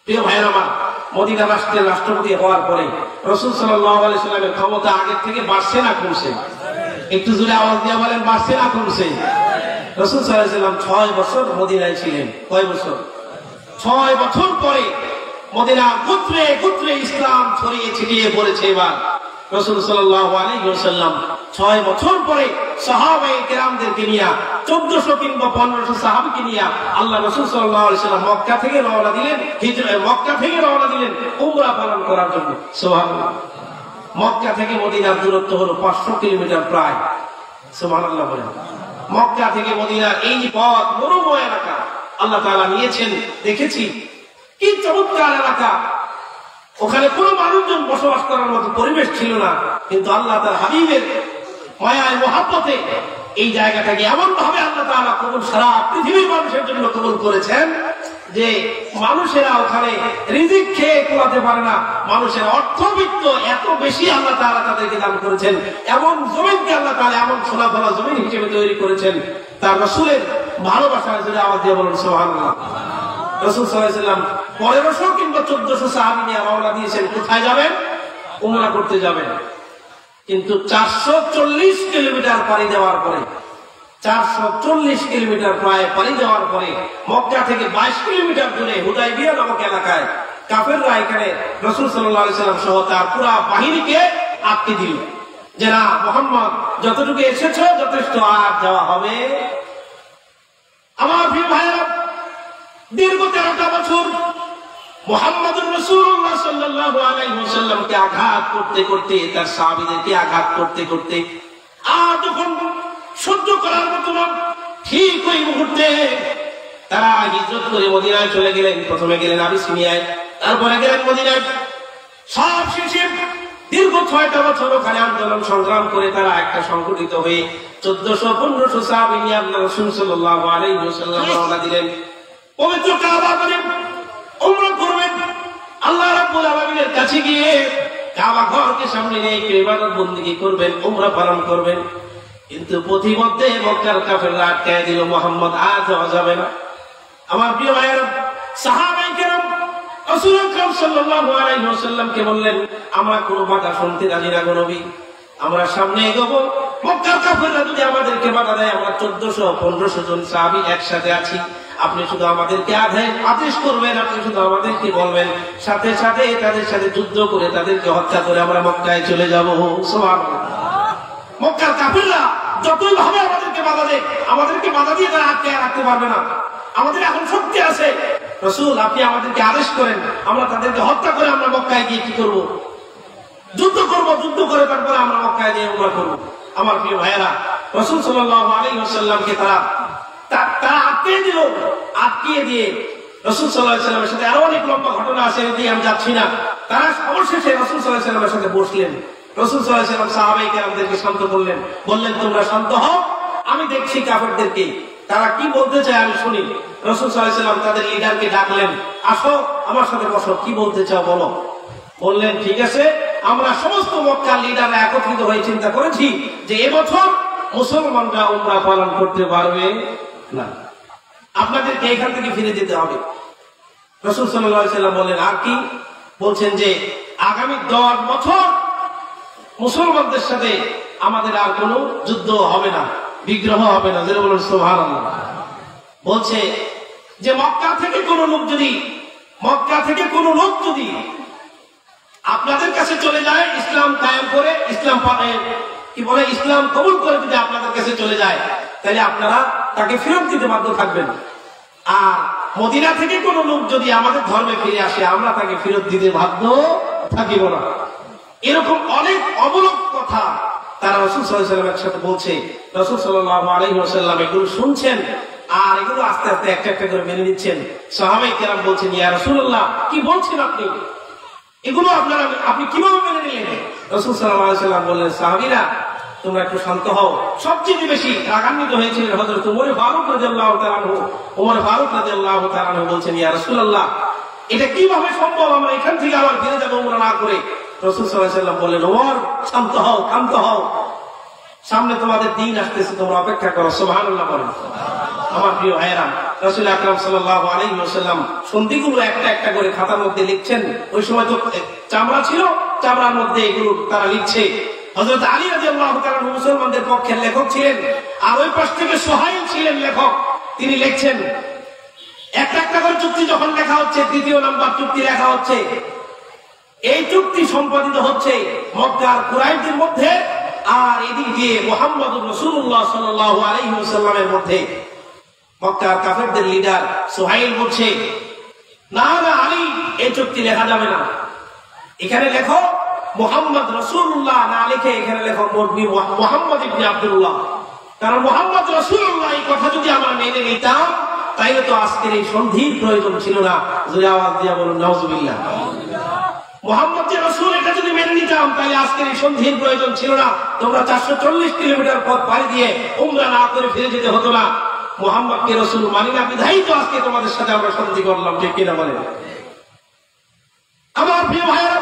প্রিয় ভাইয়েরা আমার, মদিনা রাষ্ট্রের রাষ্ট্রপতি হওয়ার পরে রাসূল সাল্লাল্লাহু আলাইহি ওয়াসাল্লামের ক্ষমতা আগের থেকে বাড়ছে না কমছে? একটু জোরে আওয়াজ দিয়ে বলেন, বাড়ছে না কমছে? রাসূল সাল্লাল্লাহু আলাইহি ওয়াসাল্লাম 6 বছর মদিনায় ছিলেন। কয় বছর? 6 বছর পরে মদিনা গোত্রে গোত্রে ইসলাম ছড়িয়ে ছিটিয়ে পড়েছে। এবার রাসূল সাল্লাল্লাহু আলাইহি ওয়াসাল্লাম 6 বছর পরে সাহাবায়ে কেরামদেরকে নিয়ে 1400 কিংবা 1500 সাহাবীকে নিয়ে আল্লাহ রাসূল সাল্লাল্লাহু আলাইহি ওয়াসাল্লাম মক্কা থেকে রওনা দিলেন উমরা পালন করার জন্য। সুবহানাল্লাহ। মক্কা থেকে মদিনার দূরত্ব হলো 500 কিলোমিটার প্রায়। সুবহানাল্লাহ বলেন। মক্কা থেকে মদিনার এই পথ মরুময় এলাকা আল্লাহ তাআলা নিয়েছেন। দেখেছি কি চমৎকার এলাকা, ওখানে কোনো মানুষজন বসবাস করার মতো পরিবেশ ছিল না, কিন্তু আল্লাহ তার হাবিবের মায়ায় মহাব্বতে এই জায়গাটাকে এমন ভাবে আল্লাহ তাআলা কবুল, সারা পৃথিবীর মানুষের জন্য কবুল করেছেন যে মানুষেরা ওখানে রিজিক খেয়ে কুলাতে পারে না, মানুষের অর্থবিত্ত এত বেশি আল্লাহ তাআলা তাদেরকে দান করেছেন, এমন জমিনকে আল্লাহ তাআলা এমন সোনা ফলা জমিন হিসেবে তৈরি করেছেন। তার রাসূলের ভালোবাসার জন্য আওয়াজ দিয়ে বলুন সুবহানাল্লাহ। রাসূল সাল্লাল্লাহু আলাইহি ওয়াসাল্লাম 1500 কিংবা 1400 সাহাবী নিয়ে রওনা দিয়েছেন। কোথায় যাবেন? উমরা করতে যাবেন। কিন্তু 440 কিলোমিটার পাড়ি দেওয়ার পরে, 440 কিলোমিটার প্রায় পাড়ি দেওয়ার পরে মক্কা থেকে 22 কিলোমিটার দূরে হুদায়বিয়া নামক এলাকায় কাফেররা এখানে রাসূল সাল্লাল্লাহু আলাইহি ওয়াসাল্লাম সহ তার পুরো বাহিনীকে আটকে দিল যে না, মুহাম্মদ যতটুকু এসেছো যথেষ্ট, আর যাওয়া হবে। আমার প্রিয় ভাইরা, দীর্ঘ 13টা বছর মুহাম্মদুর রাসূলুল্লাহ সাল্লাল্লাহু আলাইহি ওয়াসাল্লামকে আঘাত করতে করতে, তার সাহাবীদেরকে আঘাত করতে করতে, আর যখন সহ্য করার মতো না, ঠিক ওই মুহূর্তে তারা হিজরত করে মদিনায় চলে গেলেন। প্রথমে গেলেন আবিসিনিয়ায়, তারপরে গেলেন মদিনায়। সব শেষে দীর্ঘ 6টা বছর ওখানে আন্দোলন সংগ্রাম করে তারা একটা সংগঠিত হয়ে 1400-1500 সাহাবী নিয়ে আল্লাহর রাসূল সাল্লাল্লাহু আলাইহি ওয়াসাল্লাম রওনা দিলেন। পবিত্র কাবা ঘরে উমরা করবেন। আল্লাহ রাব্বুল আলামিনের কাছে গিয়ে কাবা ঘরকে সামনে নিয়ে ইবাদত বندگی করবেন, উমরা পালন করবেন। কিন্তু পথিমধ্যে মক্কার কাফেররা আটকায় দিল, মুহাম্মদ আর যাওয়া যাবে না। আমার প্রিয় ভাইয়েরা, সাহাবায়ে কেরাম রাসূল আকরাম সাল্লাল্লাহু আলাইহি ওয়াসাল্লামকে বললেন, আমরা কোনো বাধা শুনতে রাজি না গো নবী, আমরা সামনে এগোবো। মক্কার কাফেররা যদি আমাদেরকে বাধা দেয়, আমরা 1400-1500 জন সাহাবী একসাথে আছি, আপনি শুধু আমাদেরকে আদেশ করবেন, আপনি শুধু আমাদেরকে বলবেন, সাথে সাথে তাদের সাথে যুদ্ধ করে তাদেরকে হত্যা করে আমরা মক্কায় চলে যাব। সুবহানাল্লাহ। মক্কার কাফেররা যতই ভাবে আমাদেরকে বাধা দেয়, আমাদেরকে বাধা দিয়ে তারা আটকে রাখতে পারবে না। আমাদের এখন শক্তি আছে, রাসূল আপনি আমাদেরকে আদেশ করেন, আমরা তাদেরকে হত্যা করে আমরা মক্কায় গিয়ে কি করব? যুদ্ধ করব, যুদ্ধ করে তারপরে আমরা মক্কায় গিয়ে উমরা করব। আমার প্রিয় ভাইয়েরা, রাসূল সাল্লাল্লাহু আলাইহি ওয়াসাল্লামকে তারা আটকিয়ে দিল। আটকিয়ে দিয়ে রাসূল সাল্লাল্লাহু আলাইহি ওয়াসাল্লামের সাথে আরো অনেক লম্বা ঘটনা আছে, এদিকে আমি যাচ্ছি না। তারা অবশেষে রাসূল সাল্লাল্লাহু আলাইহি ওয়াসাল্লামের সাথে বসলেন। রাসূল সাল্লাল্লাহু আলাইহি ওয়াসাল্লাম সাহাবায়ে কেরামদেরকে শান্ত করলেন, বললেন তোমরা শান্ত হও, আমি দেখছি কাফেরদেরকে তারা কি বলতে চায় আমি শুনি। রাসূল সাল্লাল্লাহু আলাইহি ওয়াসাল্লাম তাদের লিডারকে ডাকলেন, আসো আমার সাথে বসো, কি বলতে চাও বলো। বললেন ঠিক আছে, আমরা সমস্ত মক্কার লিডাররা একত্রিত হয়ে চিন্তা করেছি যে এবছর মুসলমানরা উমরা পালন করতে পারবে না, আপনাদেরকে এখান থেকে ফিরে যেতে হবে। রাসূল সাল্লাল্লাহু আলাইহি ওয়াসাল্লাম বললেন আর কি? বলছেন যে আগামী 10 বছর মুসলমানদের সাথে আমাদের আর কোনো যুদ্ধ হবে না, বিগ্রহ হবে না। যেটা বলুন সুবহানাল্লাহ। বলছে যে মক্কা থেকে কোনো লোক যদি আপনাদের কাছে চলে যায়, ইসলাম কায়েম করে, ইসলাম ইসলাম কবুল করে যদি আপনাদের কাছে চলে যায়, তাহলে আপনারা তাকে ফেরত দিতে বাধ্য থাকবেন। আর মদিনা থেকে কোনো লোক যদি আমাদের ধর্মে ফিরে আসে, আমরা তাকে ফেরত দিতে বাধ্য থাকিব না। এরকম অনেক অবলক কথা তারা রাসূল সাল্লাল্লাহু আলাইহি ওয়াসাল্লামের সাথে বলছে। রাসূল সাল্লাল্লাহু আলাইহি ওয়াসাল্লাম এগুলো শুনছেন আর এগুলো আস্তে আস্তে একটা একটা করে মেনে নিচ্ছেন। সাহাবায়ে কেরাম বলছেন, ইয়া রাসূলুল্লাহ কি বলছেন আপনি, এগুলো আপনি কিভাবে মেনে নিলেন? রাসূল সাল্লাল্লাহু আলাইহি ওয়াসাল্লাম বললেন, সাহাবীরা তোমরা একটু শান্ত হও। সবচেয়ে বেশি রাগান্বিত হয়েছিলেন হযরত ওমর ফারুক রাদিয়াল্লাহু তাআলা আনহু। ওমর ফারুক রাদিয়াল্লাহু তাআলা আনহু বলছেন, ইয়া রাসূলুল্লাহ এটা কিভাবে সম্ভব, আমরা এখান থেকে আবার ফিরে যাব উমরা না করে? রাসূল সাল্লাল্লাহু আলাইহি ওয়াসাল্লাম বললেন, ওমর শান্ত হও, শান্ত হও, সামনে তোমাদের দিন আসতেছে, তোমরা অপেক্ষা করো। সুবহানাল্লাহ বলেন। আমার প্রিয় ভাইয়েরা, রাসূল আকরাম সাল্লাল্লাহু আলাইহি ওয়াসাল্লাম সন্ধিগুলো একটা একটা করে খাতার মধ্যে লিখছেন। ওই সময় তো চামড়া ছিল, চামড়ার মধ্যে এগুলো তারা লিখছে। হযরত আলী রাদিয়াল্লাহু তাআলা মুসলমানদের পক্ষের লেখক ছিলেন, আর ওই পাশ থেকে সুহাইল ছিলেন লেখক। তিনি লিখছেন, একটা একটা করে চুক্তি যখন লেখা হচ্ছে, তৃতীয় নাম্বার চুক্তি লেখা হচ্ছে। এই চুক্তি সম্পাদিত হচ্ছে মক্কার কুরাইশদের মধ্যে, আর এদিক দিয়ে মুহাম্মদুর রাসূলুল্লাহ সাল্লাল্লাহু আলাইহি ওয়াসাল্লামের মধ্যে। মক্কার কাফেরদের লিডার সুহাইল বলছে, না না আলী, এই চুক্তি লেখা যাবে না, এখানে লেখো মুহাম্মদ রাসূলুল্লাহ, না লিখে এখানে লেখো মুহাম্মদ ইবনে আব্দুল্লাহ। কারণ মুহাম্মদ রাসূলুল্লাহ এই কথা যদি আমরা মেনে নিতাম, তাইলে তো আজকের এই সন্ধির প্রয়োজন ছিল না। জোরে আওয়াজ দিয়ে বলুন নাউজুবিল্লাহ। মুহাম্মদ যে রাসূল এটা যদি মেনে নিতাম, তাহলে আজকের এই সন্ধির প্রয়োজন ছিল না। তোমরা 440 কিলোমিটার পথ পাড়ি দিয়ে উমরা না করে ফিরে যেতে হতো না। মুহাম্মদকে রাসূল মানি না, বিধায়ী তো আজকে তোমাদের সাথে আমরা সন্ধি করলাম, ঠিক কিনা বলেন? আমার প্রিয় ভাইরা,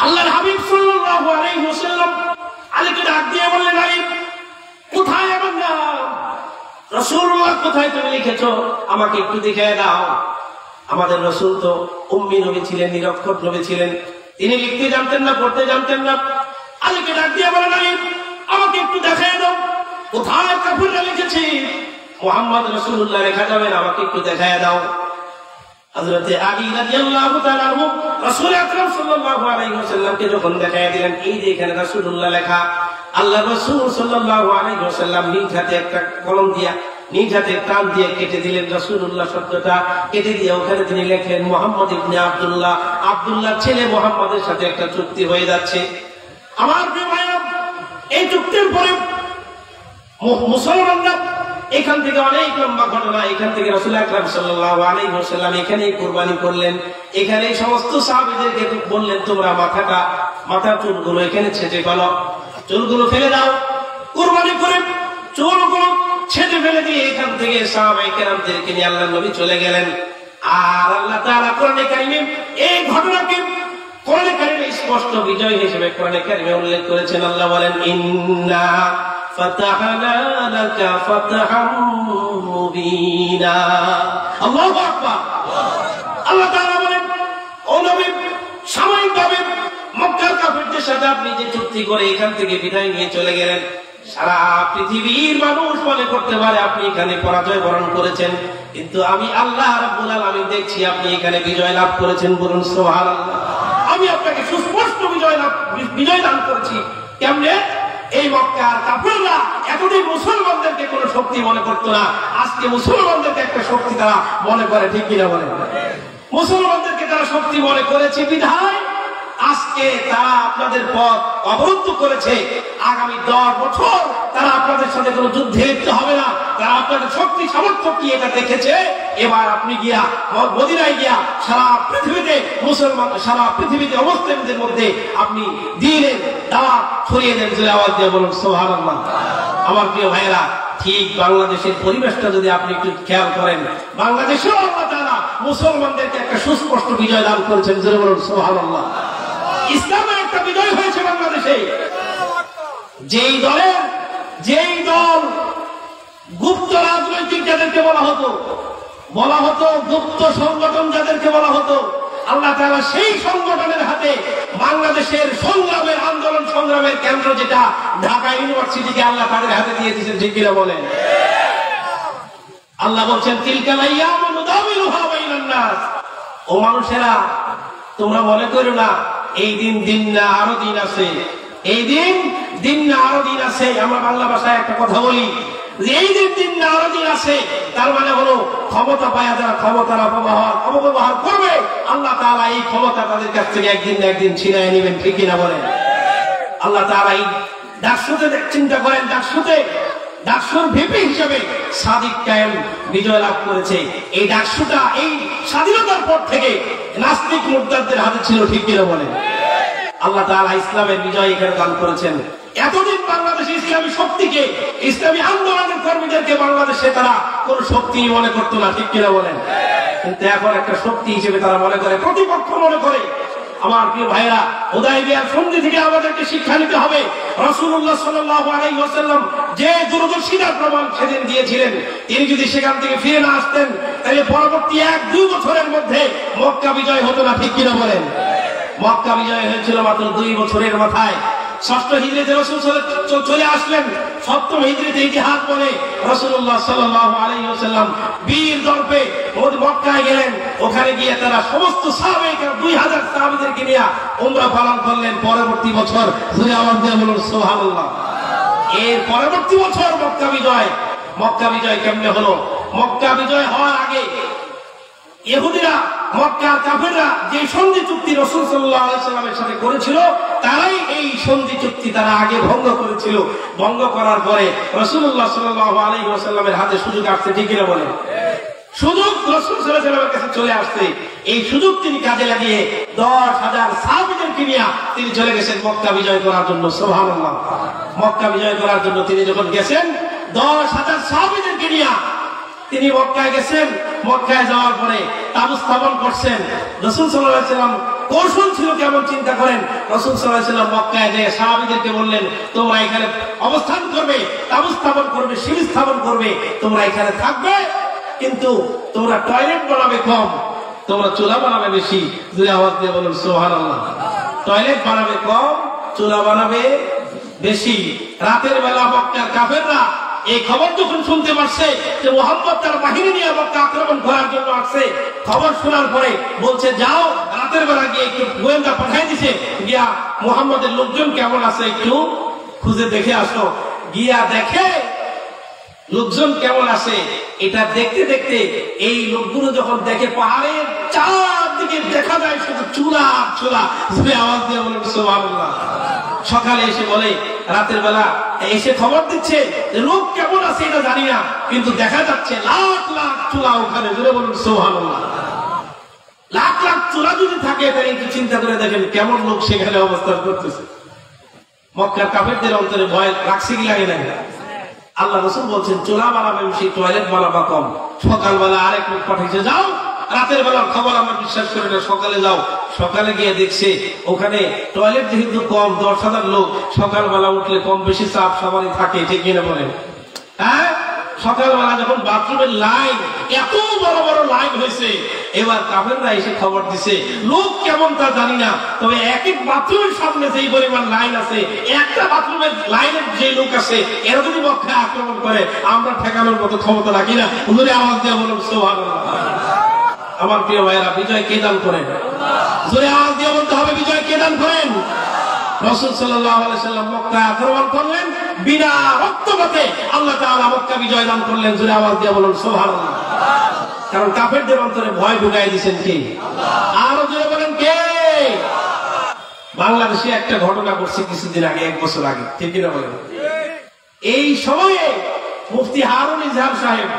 আল্লাহর হাবিব সাল্লাল্লাহু আলাইহি ওয়াসাল্লাম আলীকে ডাক দিয়ে বললেন, আলী কোথায় আমার নাম? রাসূলুল্লাহ কোথায় তুমি লিখেছো? আমাকে একটু দেখিয়ে দাও। আমাদের রাসূল তো উম্মি নবী ছিলেন, নিরক্ষর নবী ছিলেন, তিনি লিখতে জানতেন না, পড়তে জানতেন না। আলীকে ডাক দিয়ে বলেন, আলী আমাকে একটু দেখিয়ে দাও, কোথায় কাফিররা লিখেছে মুহাম্মদ রাসূলুল্লাহ লেখা যাবে না, আমাকে একটু দেখিয়ে দাও। হযরত আলী রাদিয়াল্লাহু তাআলা আনহু রাসূল আকরাম সাল্লাল্লাহু আলাইহি ওয়াসাল্লামকে যখন দেখায় দিলেন, এই যে এখানে রাসূলুল্লাহ লেখা, আল্লাহ রাসূল সাল্লাল্লাহু আলাইহি ওয়াসাল্লাম নিজ হাতে একটা কলম দিয়া, নিজ হাতে টান দিয়ে কেটে দিলেন রাসূলুল্লাহ শব্দটা, কেটে দিয়ে ওখানে তিনি লেখলেন মুহাম্মদ ইবনে আব্দুল্লাহ, আব্দুল্লাহর ছেলে মুহাম্মদের সাথে একটা চুক্তি হয়ে যাচ্ছে। আমার প্রিয় ভাইরা, এই চুক্তির পরে মুসলমানরা এখান থেকে অনেক লম্বা ঘটনা, এখান থেকে রাসূল আকরাম সাল্লাল্লাহু আলাইহি ওয়াসাল্লাম এখানেই কুরবানি করলেন। এখানে সমস্ত সাহাবীদেরকে বললেন, তোমরা মাথার চুলগুলো এখানে ছেঁচে ফেলো, চুলগুলো ফেলে দাও। কুরবানি করে চুলগুলো ছেঁচে ফেলে দিয়ে এখান থেকে সাহাবায়ে কেরামদেরকে নিয়ে আল্লাহর নবী চলে গেলেন। আর আল্লাহ তাআলা কোরআনে কারিমে এই ঘটনাকে কোরআনে কারিমে স্পষ্ট বিজয় হিসেবে কোরআনে কারিমে উল্লেখ করেছেন। আল্লাহ বলেন, ইন্না ফাতাহনা লাকা ফাতহাম মুবিনা। আল্লাহু আকবার। আল্লাহ তাআলা বলেন, ও নবী, সাময়িকভাবে মক্কার কাফিরদের সাথে আপনি যে চুক্তি করে এখান থেকে বিদায় নিয়ে চলে গেলেন, সারা পৃথিবীর মানুষ মনে করতে পারে আপনি এখানে পরাজয় বরণ করেছেন, কিন্তু আমি আল্লাহ রাব্বুল আলামিন দেখছি আপনি এখানে বিজয় লাভ করেছেন। বলুন সুবহানাল্লাহ। আমি আপনাকে সুস্পষ্ট বিজয় দান করেছি। কেমনে? এই মক্কার কাফিররা এতদিন মুসলমানদেরকে কোনো শক্তি মনে করতো না, আজকে মুসলমানদেরকে একটা শক্তি তারা মনে করে, ঠিক কিনা বলেন? মুসলমানদেরকে তারা শক্তি মনে করেছে বিধায় আজকে তারা আপনাদের পথ অবরুদ্ধ করেছে। আগামী 10 বছর তারা আপনাদের সাথে কোনো যুদ্ধে লিপ্ত হবে না। তারা আপনাদের শক্তি সামর্থ্য কি এটা দেখেছে। এবার আপনি গিয়া মদিনায় গিয়া সারা পৃথিবীতে মুসলমান, সারা পৃথিবীতে অবস্থানদের মধ্যে আপনি দ্বীনের দাওয়াত ছড়িয়ে দেন। যে আওয়াজ দিয়ে বলুন সুবহানাল্লাহ। আমার প্রিয় ভাইরা, ঠিক বাংলাদেশের পরিবেশটা যদি আপনি একটু খেয়াল করেন, বাংলাদেশেও আল্লাহ তাআলা মুসলমানদেরকে একটা সুস্পষ্ট বিজয় দান করেছেন। যে বলুন সুবহানাল্লাহ। ইসলামের একটা বিজয় হয়েছে বাংলাদেশে। যেই দল গুপ্ত রাজনৈতিক যাদেরকে বলা হতো গুপ্ত সংগঠন যাদেরকে বলা হতো, আল্লাহ তাআলা সেই সংগঠনের হাতে বাংলাদেশের সংগ্রামের আন্দোলন সংগ্রামের কেন্দ্র যেটা ঢাকা ইউনিভার্সিটিকে আল্লাহ তাদের হাতে দিয়ে দিয়েছেন। ঠিক কিনা বলেন? আল্লাহ বলছেন, তিলকাল আইয়ামু নুদাবিলুহা বাইনান নাস। ও মানুষেরা, তোমরা মনে করো না এই দিন না আরো দিন আছে, এই দিন না আরো দিন আছে। আমরা বাংলা ভাষায় একটা কথা বলি যে এই দিন না আরো দিন আছে, তার মানে হলো ক্ষমতা পায়া যারা ক্ষমতার অপব্যবহার করবে, আল্লাহ তাআলা এই ক্ষমতা তাদের কাছ থেকে একদিন না একদিন ছিনিয়ে নেবেন। ঠিক কিনা বলেন? আল্লাহ তাআলা এই ডাকসুতে চিন্তা করেন, ডাকসুর ভিপি হিসেবে সাদিক কায়েম বিজয় লাভ করেছে। এই ডাকসুটা এই স্বাধীনতার পর থেকে নাস্তিক মুরতাদদের হাতে ছিল। ঠিক কিনা বলেন? আল্লাহ তাআলা ইসলামের বিজয় এখানে দান করেছেন। এতদিন বাংলাদেশে ইসলামী শক্তিকে, ইসলামী আন্দোলনের কর্মীদেরকে বাংলাদেশে তারা কোন শক্তি মনে করতো না। ঠিক কিনা বলেন? কিন্তু এখন একটা শক্তি হিসেবে তারা মনে করে, প্রতিপক্ষ মনে করে। আমার প্রিয় ভাইরা, হুদায়বিয়ার সন্ধি থেকে আমাদেরকে শিক্ষা নিতে হবে। রাসূলুল্লাহ সাল্লাল্লাহু আলাইহি ওয়াসাল্লাম যে দূরদর্শিতার প্রমাণ সেদিন দিয়েছিলেন, তিনি যদি সেখান থেকে ফিরে না আসতেন, তাহলে পরবর্তী 1-2 বছরের মধ্যে মক্কা বিজয় হতো না। ঠিক কিনা বলেন? মক্কা বিজয় হয়েছিল মাত্র 2 বছরের মাথায়। 6ষ্ঠ হিজরিতে রাসূল চলে আসলেন। 7ম হিজরিতে ইতিহাস বলে রাসূলুল্লাহ সাল্লাল্লাহু আলাইহি ওয়াসাল্লাম বীর দর্পে মক্কায় গেলেন। ওখানে গিয়ে তারা সমস্ত সাহাবায়ে কেরাম 2000 সাহাবীদেরকে নিয়ে উমরা পালন করলেন। পরবর্তী বছর জোরে আওয়াজ দিয়ে বলুন সুবহানাল্লাহ। এর পরবর্তী বছর মক্কা বিজয় কেমনে হলো? মক্কা বিজয় হওয়ার আগে ইহুদিরা, মক্কার কাফিররা যে সন্ধি চুক্তি রাসূল সাল্লাল্লাহু আলাইহি ওয়াসাল্লামের সাথে করেছিল, তারাই এই সন্ধি চুক্তি তারা আগে ভঙ্গ করেছিল। ভঙ্গ করার পরে রাসূলুল্লাহ সাল্লাল্লাহু আলাইহি ওয়াসাল্লামের হাতে সুযোগ আসছে। ঠিক কিনা বলেন? সুযোগ রাসূল সাল্লাল্লাহু আলাইহি ওয়াসাল্লামের কাছে চলে আসছে। এই সুযোগ তিনি কাজে লাগিয়ে 10,000 সাহাবীদেরকে নিয়ে তিনি চলে গেছেন মক্কা বিজয় করার জন্য। সুবহানাল্লাহ। মক্কা বিজয় করার জন্য তিনি যখন গেছেন, 10,000 সাহাবীদেরকে নিয়ে তিনি মক্কায় গেছেন। মক্কায় যাওয়ার পরে তাবু স্থাপন করছেন। রাসূল সাল্লাল্লাহু আলাইহি ওয়াসাল্লাম কৌশল ছিল কেমন চিন্তা করেন। রাসূল সাল্লাল্লাহু আলাইহি ওয়াসাল্লাম মক্কায় গিয়ে সাহাবীদেরকে বললেন, তোমরা এখানে অবস্থান করবে, তাবু স্থাপন করবে, শিবির স্থাপন করবে, তোমরা এখানে থাকবে, কিন্তু তোমরা টয়লেট বানাবে কম, তোমরা চুলা বানাবে বেশি। যদি আওয়াজ দিয়ে বলুন সুবহানাল্লাহ। টয়লেট বানাবে কম, চুলা বানাবে বেশি। রাতের বেলা মক্কার কাফেররা এই খবর যখন শুনতে পারছে যে মুহাম্মদ তার বাহিনী নিয়ে মক্কা আক্রমণ করার জন্য আসছে, খবর শোনার পরে বলছে, যাও রাতের বেলা গিয়ে একটু গোয়েন্দা পাঠাই দিছে, গিয়া মুহাম্মদের লোকজন কেমন আছে একটু খুঁজে দেখে আসো। গিয়া দেখে লোকজন কেমন আছে। এটা দেখতে দেখতে এই লোকগুলো যখন দেখে পাহাড়ের চারদিকে দেখা যায় শুধু চুলা চুলা। আওয়াজ দিয়ে বলেন সুবহানাল্লাহ। সকালে এসে বলে, রাতের বেলা এসে খবর দিচ্ছে যে লোক কেমন আছে এটা জানি না, কিন্তু দেখা যাচ্ছে লাখ লাখ চুলা ওখানে। জোরে বলুন সুবহানাল্লাহ। লাখ লাখ চুলা যদি থাকে তাহলে একটু চিন্তা করে দেখেন কেমন লোক সেখানে অবস্থান করতেছে। মক্কার কাফেরদের অন্তরে ভয় লাগছে কি লাগে না? আল্লাহ রাসূল বলছেন, চুলা বানাবে বেশি, টয়লেট বানাবা কম। সকালবেলা আরেক লোক পাঠিয়েছে, যাও রাতের বেলার খবর আমার বিশ্বাস করে না, সকালে যাও। সকালে গিয়ে দেখছে ওখানে টয়লেট যেহেতু কম, 10,000 লোক, সকালবেলা উঠলে কম বেশি চাপ সবারই থাকে, ঠিক কিনা বলেন? হ্যাঁ, সকালবেলা যখন বাথরুমের লাইন, এত বড় বড় লাইন হয়েছে, এবার কাফেররা এসে খবর দিছে, লোক কেমন তা জানি না, তবে এক এক বাথরুমের সামনে যেই পরিমাণ লাইন আছে, একটা বাথরুমের লাইনের যে লোক আছে, এরা যদি মক্কায় আক্রমণ করে আমরা ঠেকানোর মতো ক্ষমতা রাখি না। হুজুরে আওয়াজ দিয়ে বলুন সুবহানাল্লাহ। আমার প্রিয় ভাইয়েরা, বিজয় কে দান করেন? জোরে আওয়াজ দিয়ে বলতে হবে, বিজয় কে দান করেন? রাসূল সাল্লাল্লাহু আলাইহি ওয়াসাল্লাম মক্কা আক্রমণ করলেন, বিনা রক্তপাতে আল্লাহ তাআলা মক্কা বিজয় দান করলেন। জোরে আওয়াজ দিয়ে বলুন সুবহানাল্লাহ। কারণ কাফেরদের অন্তরে ভয় ঢুকাই দিয়েছেন কে? আরো জোরে বলেন কে? বাংলাদেশে একটা ঘটনা ঘটছে কিছুদিন আগে, 1 বছর আগে, ঠিক কিনা বলেন? এই সময়ে মুফতি হারুন ইজহার সাহেব,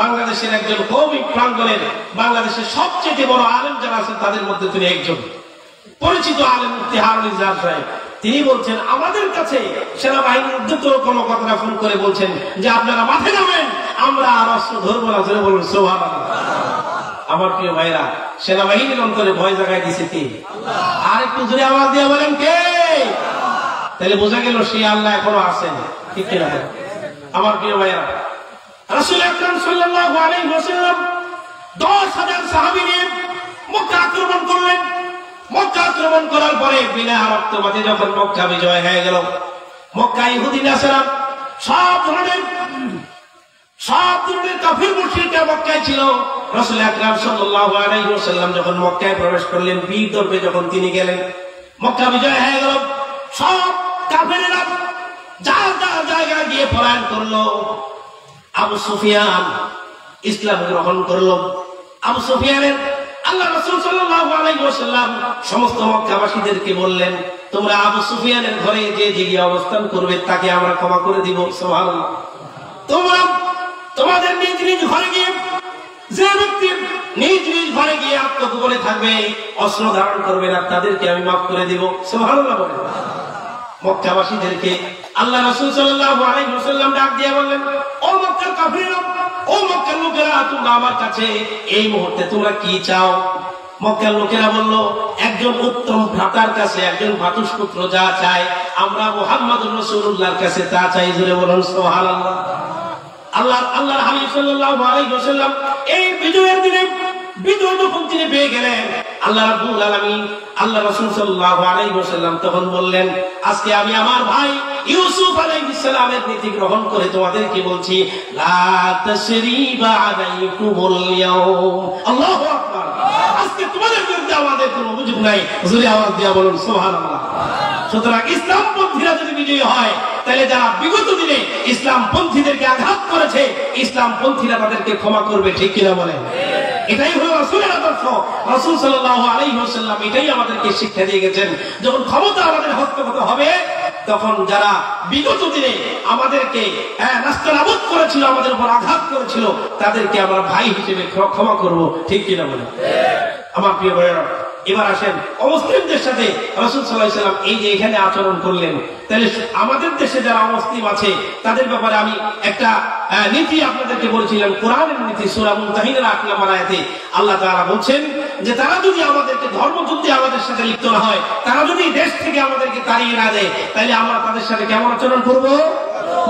বাংলাদেশের একজন কওমি প্রাঙ্গণের বাংলাদেশের সবচেয়ে বড় আলেম যারা আছেন তাদের মধ্যে তিনি একজন, পরিচিত আলেম মুফতি হারুন ইজহার সাহেব। তিনি বলছেন, আমাদের কাছে সেনাবাহিনীর উদ্যোক্তর কর্মকর্তারা ফোন করে বলছেন যে আপনারা মাঠে নামেন, আমরা আর অস্ত্র ধরবো না। জোরে বলুন সুবহানাল্লাহ। আমার প্রিয় ভাইরা, সেনাবাহিনীর অন্তরে ভয় জাগায় দিছে কে? আর একটু জোরে আওয়াজ দিয়ে বলেন কে? তাহলে বোঝা গেল সেই আল্লাহ এখনো আছেন, ঠিক কিনা? আমার প্রিয় ভাইরা, রাসূল আকরাম সাল্লাল্লাহু আলাইহি ওয়াসাল্লাম 10,000 সাহাবী নিয়ে মক্কা আক্রমণ করলেন। মক্কা আক্রমণ করার পরে বিনা রক্তপাতে যখন মক্কা বিজয় হয়ে গেল, মক্কা ইহুদি নাসারা সব ধরনের কাফির মুশরিকরা মক্কায় ছিল। রাসূল আকরাম সাল্লাল্লাহু আলাইহি ওয়াসাল্লাম যখন মক্কায় প্রবেশ করলেন, বীর দর্পে যখন তিনি গেলেন, মক্কা বিজয় হয়ে গেল। সব কাফেররা যার যার জায়গায় গিয়ে পলায়ন করলো। আবু সুফিয়ান ইসলাম গ্রহণ করলো। আবু সুফিয়ানের আল্লাহ রাসূল সাল্লাল্লাহু আলাইহি ওয়াসাল্লাম সমস্ত মক্কাবাসীদেরকে বললেন, তোমরা আবু সুফিয়ানের ঘরে যে গিয়ে অবস্থান করবে তাকে আমরা ক্ষমা করে দিব। সুবহানাল্লাহ। তোমরা তোমাদের নিজ নিজ ঘরে গিয়ে, যে ব্যক্তি নিজ নিজ ঘরে গিয়ে আত্মগোপনে থাকবে, অস্ত্র ধারণ করবে না, তাদেরকে আমি মাফ করে দিব। সুবহানাল্লাহ বলেন। মক্কাবাসীদেরকে আল্লাহ রাসূল সাল্লাল্লাহু আলাইহি ওয়াসাল্লাম ডাক দিয়ে বললেন, ও মক্কার কাফিররা, ও মক্কার লোকেরা, তোমরা আমার কাছে এই মুহূর্তে তোমরা কি চাও? মক্কার লোকেরা বলল, একজন উত্তম ভ্রাতার কাছে, একজন ভ্রাতুষ্পুত্র যা চায়, আমরা মুহাম্মদুর রাসূলুল্লাহর কাছে তা চাই। জোরে বলুন সুবহানাল্লাহ। আল্লাহর হাবিব সাল্লাল্লাহু আলাইহি ওয়াসাল্লাম এই বিজয়ের দিনে বিজয় যখন তিনি পেয়ে গেলেন, আল্লাহ রাব্বুল আলামিন, আল্লাহ রাসূল সাল্লাল্লাহু আলাইহি ওয়াসাল্লাম তখন বললেন, আজকে আমি আমার ভাই ইউসুফ আলাইহিস সালামের নীতি গ্রহণ করে তোমাদেরকে বলছি, লা তাসরিবা আলাইকুমুল ইয়াউম। আল্লাহু আকবার। আজকে তোমাদের বিরুদ্ধে আমাদের কোনো অভিযোগ নাই। জোরে আওয়াজ দিয়ে বলুন সুবহানাল্লাহ। সুতরাং ইসলামপন্থীরা যদি বিজয়ী হয়, তাহলে যারা বিগত দিনে ইসলামপন্থীদেরকে আঘাত করেছে, ইসলামপন্থীরা তাদেরকে ক্ষমা করবে, ঠিক কিনা বলেন? এটাই হলো রাসূলের আদর্শ। রাসূল সাল্লাল্লাহু আলাইহি ওয়াসাল্লাম এটাই আমাদেরকে শিক্ষা দিয়ে গেছেন। যখন ক্ষমতা আমাদের হস্তগত হবে, তখন যারা বিগত দিনে আমাদেরকে নাস্তানাবুদ করেছিল, আমাদের উপর আঘাত করেছিল, তাদেরকে আমরা ভাই হিসেবে ক্ষমা করব, ঠিক কিনা বলেন? আমার প্রিয় ভাইরা, এবার আসেন অমুসলিমদের সাথে রাসূল সাল্লাল্লাহু আলাইহি ওয়াসাল্লাম এই যে এখানে আচরণ করলেন, তাহলে আমাদের দেশে যারা অমুসলিম আছে তাদের ব্যাপারে আমি একটা নীতি আপনাদেরকে বলেছিলাম, কোরআনের নীতি। সূরা মুমতাহিনার 8 নম্বর আয়াতে আল্লাহ তাআলা বলছেন যে তারা যদি আমাদেরকে ধর্মযুদ্ধে আমাদের সাথে লিপ্ত না হয়, তারা যদি দেশ থেকে আমাদেরকে তাড়িয়ে না দেয়, তাহলে আমরা তাদের সাথে কেমন আচরণ করব?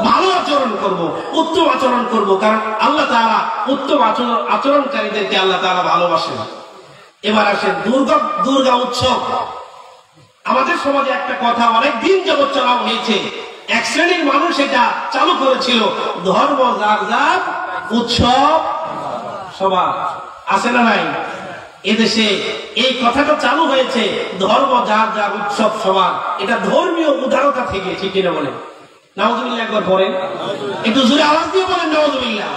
ভালো আচরণ করব, উত্তম আচরণ করব। কারণ আল্লাহ তাআলা উত্তম আচরণকারীদেরকে আল্লাহ তাআলা ভালোবাসেন। এবার আসেন দুর্গা উৎসব। আমাদের সমাজে একটা কথা অনেক দিন যাবত চালানো হয়েছে, এক শ্রেণীর মানুষ এটা চালু করেছিল, ধর্ম যার যার উৎসব সবার। আছে না নাই? এদেশে এই কথাটা চালু হয়েছে, ধর্ম যার যার উৎসব সবার। এটা ধর্মীয় উদারতা থেকে, ঠিক কিনা বলেন? নাউজুবিল্লাহ একবার পড়েন, একটু জোরে আওয়াজ দিয়ে বলেন নাউজুবিল্লাহ।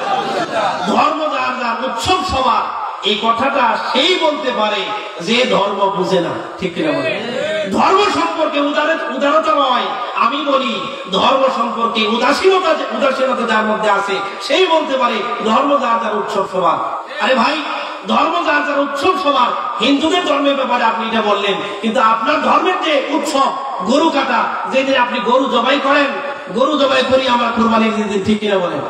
ধর্ম যার যার উৎসব সবার, এই কথাটা সেই বলতে পারে যে ধর্ম বুঝে না, ঠিক কিনা বলেন? ধর্ম সম্পর্কে উদারতা নয়, আমি বলি ধর্ম সম্পর্কে উদাসীনতা যার মধ্যে আছে সেই বলতে পারে ধর্ম যার যার উৎসব সবার। আরে ভাই, ধর্ম যার যার উৎসব সবার। হিন্দুদের ধর্মের ব্যাপারে আপনি এটা বললেন, কিন্তু আপনার ধর্মের যে উৎসব গরু কাটা, যেদিন আপনি গরু জবাই করেন, গরু জবাই করি আমরা কোরবানির দিন, ঠিক কিনা বলেন?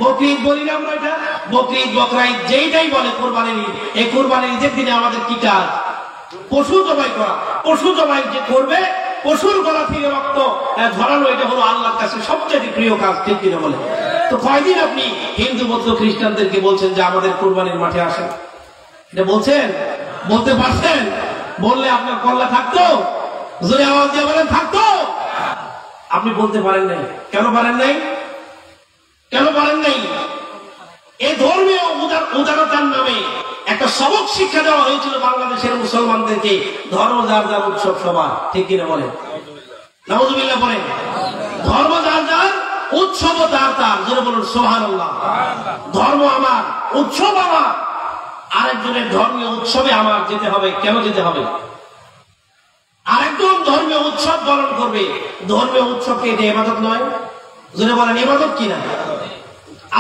বকরিদ বলি না আমরা, এটা বকরিদ বকরাইদ যেইটাই বলে কোরবানির ঈদ। এই কোরবানির ঈদের দিনে আমাদের কি কাজ? পশু জবাই করা। পশু জবাই যে করবে, পশুর গলা থেকে রক্ত ঝরানো, এটা হলো আল্লাহর কাছে সবচেয়ে প্রিয় কাজ, ঠিক কিনা বলে? তো কয়দিন আপনি হিন্দু বৌদ্ধ খ্রিস্টানদেরকে বলছেন যে আমাদের কোরবানির মাঠে আসেন? এটা বলছেন? বলতে পারছেন? বললে আপনার কল্লা থাকতো? জোরে আওয়াজ দিয়ে বলেন থাকতো? আপনি বলতে পারেন নাই। কেন পারেন নাই? কেন পারেন নাই? এই ধর্মীয় উদারতার নামে একটা সবক শিক্ষা দেওয়া হয়েছিল বাংলাদেশের মুসলমানদেরকে, ধর্ম যার যার উৎসব সবার, ঠিক কিনা বলেন? নাউজুবিল্লাহ বলেন। ধর্ম যার যার, উৎসব তার তার। জোরে বলুন সুবহানাল্লাহ। ধর্ম আমার, উৎসব আমার। আরেকজনের ধর্মীয় উৎসবে আমার যেতে হবে। কেন যেতে হবে? আরেকজন ধর্মীয় উৎসব পালন করবে, ধর্মীয় উৎসবকে এটা ইবাদত নয়? জোরে বলেন ইবাদত কিনা?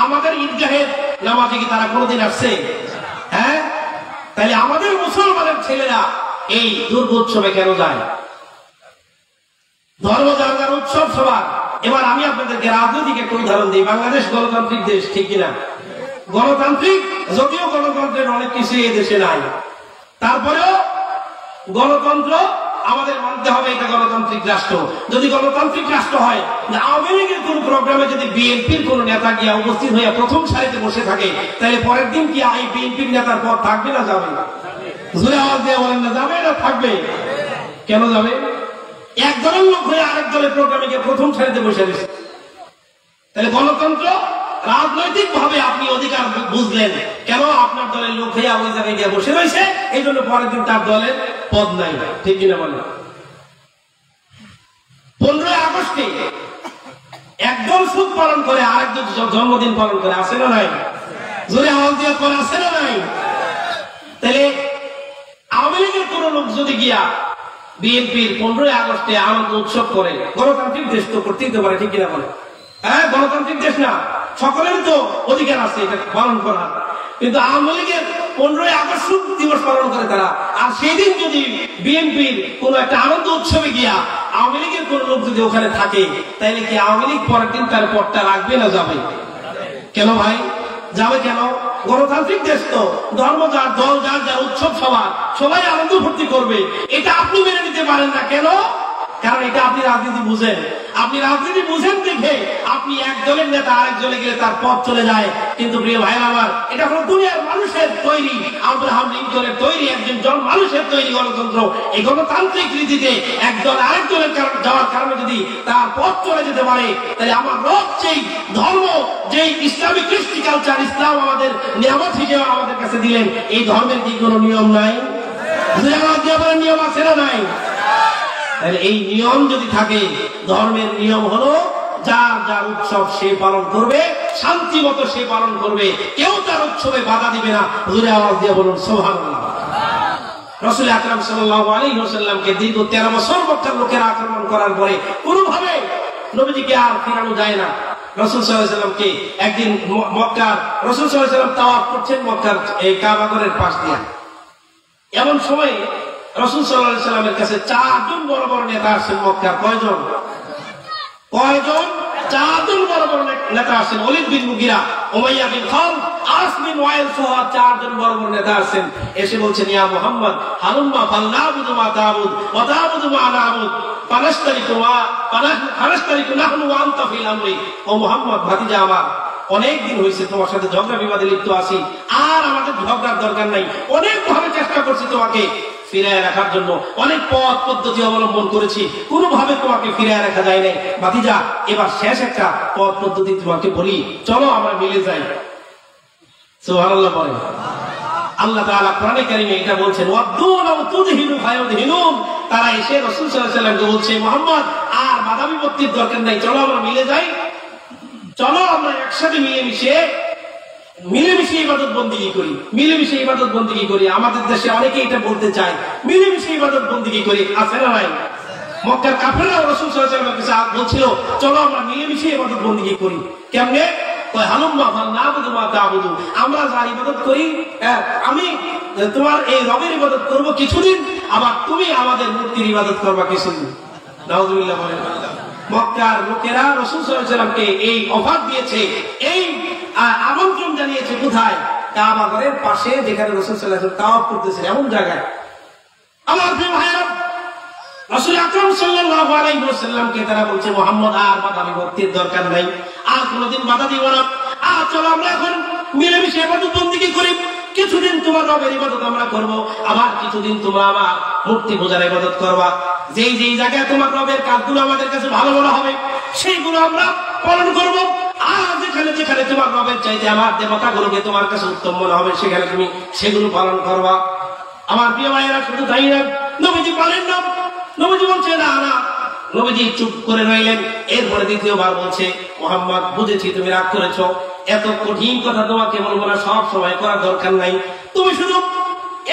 আমাদের ঈদগাহের নামাজে কি তারা কোনোদিন আসছে? হ্যাঁ? তাহলে আমাদের মুসলমানের ছেলেরা এই দুর্গা উৎসবে কেন যায়? ধর্ম যার যার উৎসব সবার। এবার আমি আপনাদেরকে রাজনৈতিক একটা উদাহরণ দিই। বাংলাদেশ গণতান্ত্রিক দেশ, ঠিক কিনা? গণতান্ত্রিক, যদিও গণতন্ত্রের অনেক কিছু এই দেশে নাই, তারপরেও গণতন্ত্র আমাদের মানতে হবে, এটা গণতান্ত্রিক রাষ্ট্র। যদি গণতান্ত্রিক রাষ্ট্র হয়, আওয়ামী লীগের কোন প্রোগ্রামে যদি বিএনপির কোন নেতা গিয়া উপস্থিত হইয়া প্রথম সারিতে বসে থাকে, তাহলে পরের দিন কি এই বিএনপির নেতার পদ থাকবে না যাবে? জোরে আওয়াজ দিয়ে বলেন না যাবে না থাকবে? কেন যাবে? এক দলের লোক হয়ে আরেক দলের প্রোগ্রামে গিয়ে প্রথম সারিতে বসে রয়েছে। তাহলে গণতন্ত্র রাজনৈতিক ভাবে আপনি অধিকার বুঝলেন, কেন আপনার দলের লোক হয়ে ওই জায়গায় গিয়ে বসে রয়েছে, এই জন্য পরের দিন তার দলের পদ নাই, ঠিক কিনা বলেন? 15 আগস্টে একদল সুখ পালন করে, আরেকজন জন্মদিন পালন করে, আছে না নাই? জোরে আওয়াজ দিয়ে করে, আছে না নাই? তাহলে আওয়ামী লীগের কোন লোক যদি গিয়া বিএনপির 15 আগস্টে আনন্দ উৎসব করে, গণতান্ত্রিক দেশ তো করতেই তো পারে, ঠিক কিনা বলে? হ্যাঁ, গণতান্ত্রিক দেশ না? সকলের তো অধিকার আছে এটা পালন করার। কিন্তু আওয়ামী লীগের 15 আগস্ট দিবস পালন করে তারা, আর সেই দিন যদি বিএনপির কোন একটা আনন্দ উৎসবে গিয়া আওয়ামী লীগের কোন লোক যদি ওখানে থাকে, তাহলে কি আওয়ামী লীগ পরের দিন তার পদটা রাখবে না যাবে? কেন ভাই যাবে? কেন? গণতান্ত্রিক দেশ তো, ধর্ম যার, দল যার, যার উৎসব সবার, সবাই আনন্দ ফুর্তি করবে। এটা আপনি মেনে নিতে পারেন না কেন? কারণ এটা আপনি রাজনীতি বুঝেন। আপনি রাজনীতি বুঝেন দেখে আপনি এক দলের নেতা আরেক দলে গেলে তার পথ চলে যায়। কিন্তু প্রিয় ভাইরা আমার, এটা হলো দুনিয়ার মানুষের তৈরি, আব্রাহাম লিঙ্কনের তৈরি, একজন মানুষের তৈরি গণতন্ত্র। এই গণতান্ত্রিক রীতিতে এক দল আরেক দলের যাওয়ার কারণে যদি তার পথ চলে যেতে পারে, তাহলে আমার রব যেই ধর্ম, যেই ইসলামিক কৃষ্টি কালচার, ইসলাম আমাদের নিয়ামত হিসেবে আমাদের কাছে দিলেন, এই ধর্মের কি কোনো নিয়ম নাই? নিয়ম আছে না নাই? তাহলে এই নিয়ম যদি থাকে, ধর্মের নিয়ম হলো যার যার উৎসব সে পালন করবে, শান্তি মতো সে পালন করবে, কেউ তার উৎসবে বাধা দিবে না। জোরে আওয়াজ দিয়ে বলুন সুবহানাল্লাহ। রাসূল আকরাম সাল্লাল্লাহু আলাইহি ওয়াসাল্লামকে দীর্ঘ 13 বছর মক্কার লোকেরা আক্রমণ করার পরে কোনোভাবে নবীজিকে আর ফিরানো যায় না। রাসূল সাল্লাল্লাহু আলাইহি ওয়াসাল্লামকে একদিন মক্কার, রাসূল সাল্লাল্লাহু আলাইহি ওয়াসাল্লাম তাওয়াফ করছেন মক্কার এই কাবা ঘরের পাশ দিয়ে। এমন সময় রাসূল সাল্লাল্লাহু আলাইহি ওয়াসাল্লামের কাছে 4 জন বড় বড় নেতা আসেন মক্কার। কয়জন? চারজন বড় বড় নেতা আসেন। ওলীদ বিন মুগিরা, উমাইয়া বিন খালদ, আস বিন ওয়াইল সহ 4 জন বড় বড় নেতা আসেন। এসে বলছেন, ইয়া মুহাম্মদ হালুম্মা ফালনাবুদু মা তাবুদ ওয়া তাবুদু মা নাবুদ ফানাশতারিকু নাহনু ওয়া আনতা ফিল আমরি। ও মুহাম্মদ, ভাতিজা আমার, অনেক দিন হয়েছে তোমার সাথে ঝগড়া বিবাদে লিপ্ত আছি, আর আমাদের ঝগড়ার দরকার নাই। অনেক ভাবে চেষ্টা করছি তোমাকে ফিরায় রাখার জন্য, অনেক পথ পদ্ধতি অবলম্বন করেছি, কোনোভাবে তোমাকে ফিরায় রাখা যায় নাই। ভাতিজা, এবার শেষ একটা পথ পদ্ধতি তোমাকে বলি, চলো আমরা মিলে যাই। সুবহানাল্লাহ বলেন। আল্লাহ তাআলা কোরআনে কারীমে এটা বলছেন, ওয়াদুন আও তুদহিনু ফায়ুদহিনুন। তারা এসে রাসূল সাল্লাল্লাহু আলাইহি ওয়াসাল্লামকে বলছে, মুহাম্মদ আর বাধা বিপত্তির দরকার নাই, চলো আমরা মিলে যাই, চলো আমরা একসাথে মিলেমিশে ইবাদত বন্দেগী করি, মিলেমিশে ইবাদত বন্দেগী করি। আমাদের দেশে অনেকে এটা বলতে চায়, মিলেমিশে ইবাদত বন্দেগী করি, আছে না নাই? মক্কার কাফেররা রাসূল সাল্লাল্লাহু আলাইহি ওয়াসাল্লামের কাছে বলছিল, চলো আমরা মিলেমিশে ইবাদত বন্দেগী করি। কেমনে? কয় হালুম্মা ফালনাবুদু মা তাবুদু। আমরা যা ইবাদত করি, আমি তোমার এই রবের ইবাদত করব কিছুদিন, আবার তুমি আমাদের মূর্তির ইবাদত করবা কিছুদিন। নাউযুবিল্লাহ বলেন। মক্কার লোকেরা রাসূল সাল্লাল্লাহু আলাইহি ওয়াসাল্লামকে এই অফার দিয়েছে, এই আমন্ত্রণ জানিয়েছে। কোথায়? কাবা ঘরের পাশে, যেখানে রাসূল সাল্লাল্লাহু আলাইহি ওয়াসাল্লাম তাওয়াফ করতেছেন, এমন জায়গায়। আমার প্রিয় ভাইরা, রাসূল আকরাম সাল্লাল্লাহু আলাইহি ওয়াসাল্লামকে তারা বলছে, মুহাম্মদ আর বাধা বিপত্তির দরকার নাই, আর কোনদিন বাধা দিব না, আর চলো আমরা এখন মিলেমিশে ইবাদত বন্দেগী করি। কিছুদিন তোমার রবের ইবাদত আমরা করব, আবার কিছুদিন তোমরা আমার মূর্তি পূজার ইবাদত করবা। যেই যেই জায়গায় তোমার রবের কাজগুলো আমাদের কাছে ভালো মনে হবে, সেইগুলো আমরা পালন করব। আর যেখানে যেখানে তোমার রবের চাইতে আমার দেবতাগুলোকে তোমার কাছে উত্তম মনে হবে, সেখানে তুমি সেগুলো পালন করবা। আমার প্রিয় ভাইয়েরা, শুধু তাই না, নবীজি বলেন না, নবীজি বলছে না না, নবীজি চুপ করে রইলেন। এরপরে দ্বিতীয়বার বলছে, মুহাম্মদ বুঝেছি তুমি রাগ করেছো, এত কঠিন কথা তোমাকে বলবো না, সব সময় করার দরকার নাই, তুমি শুধু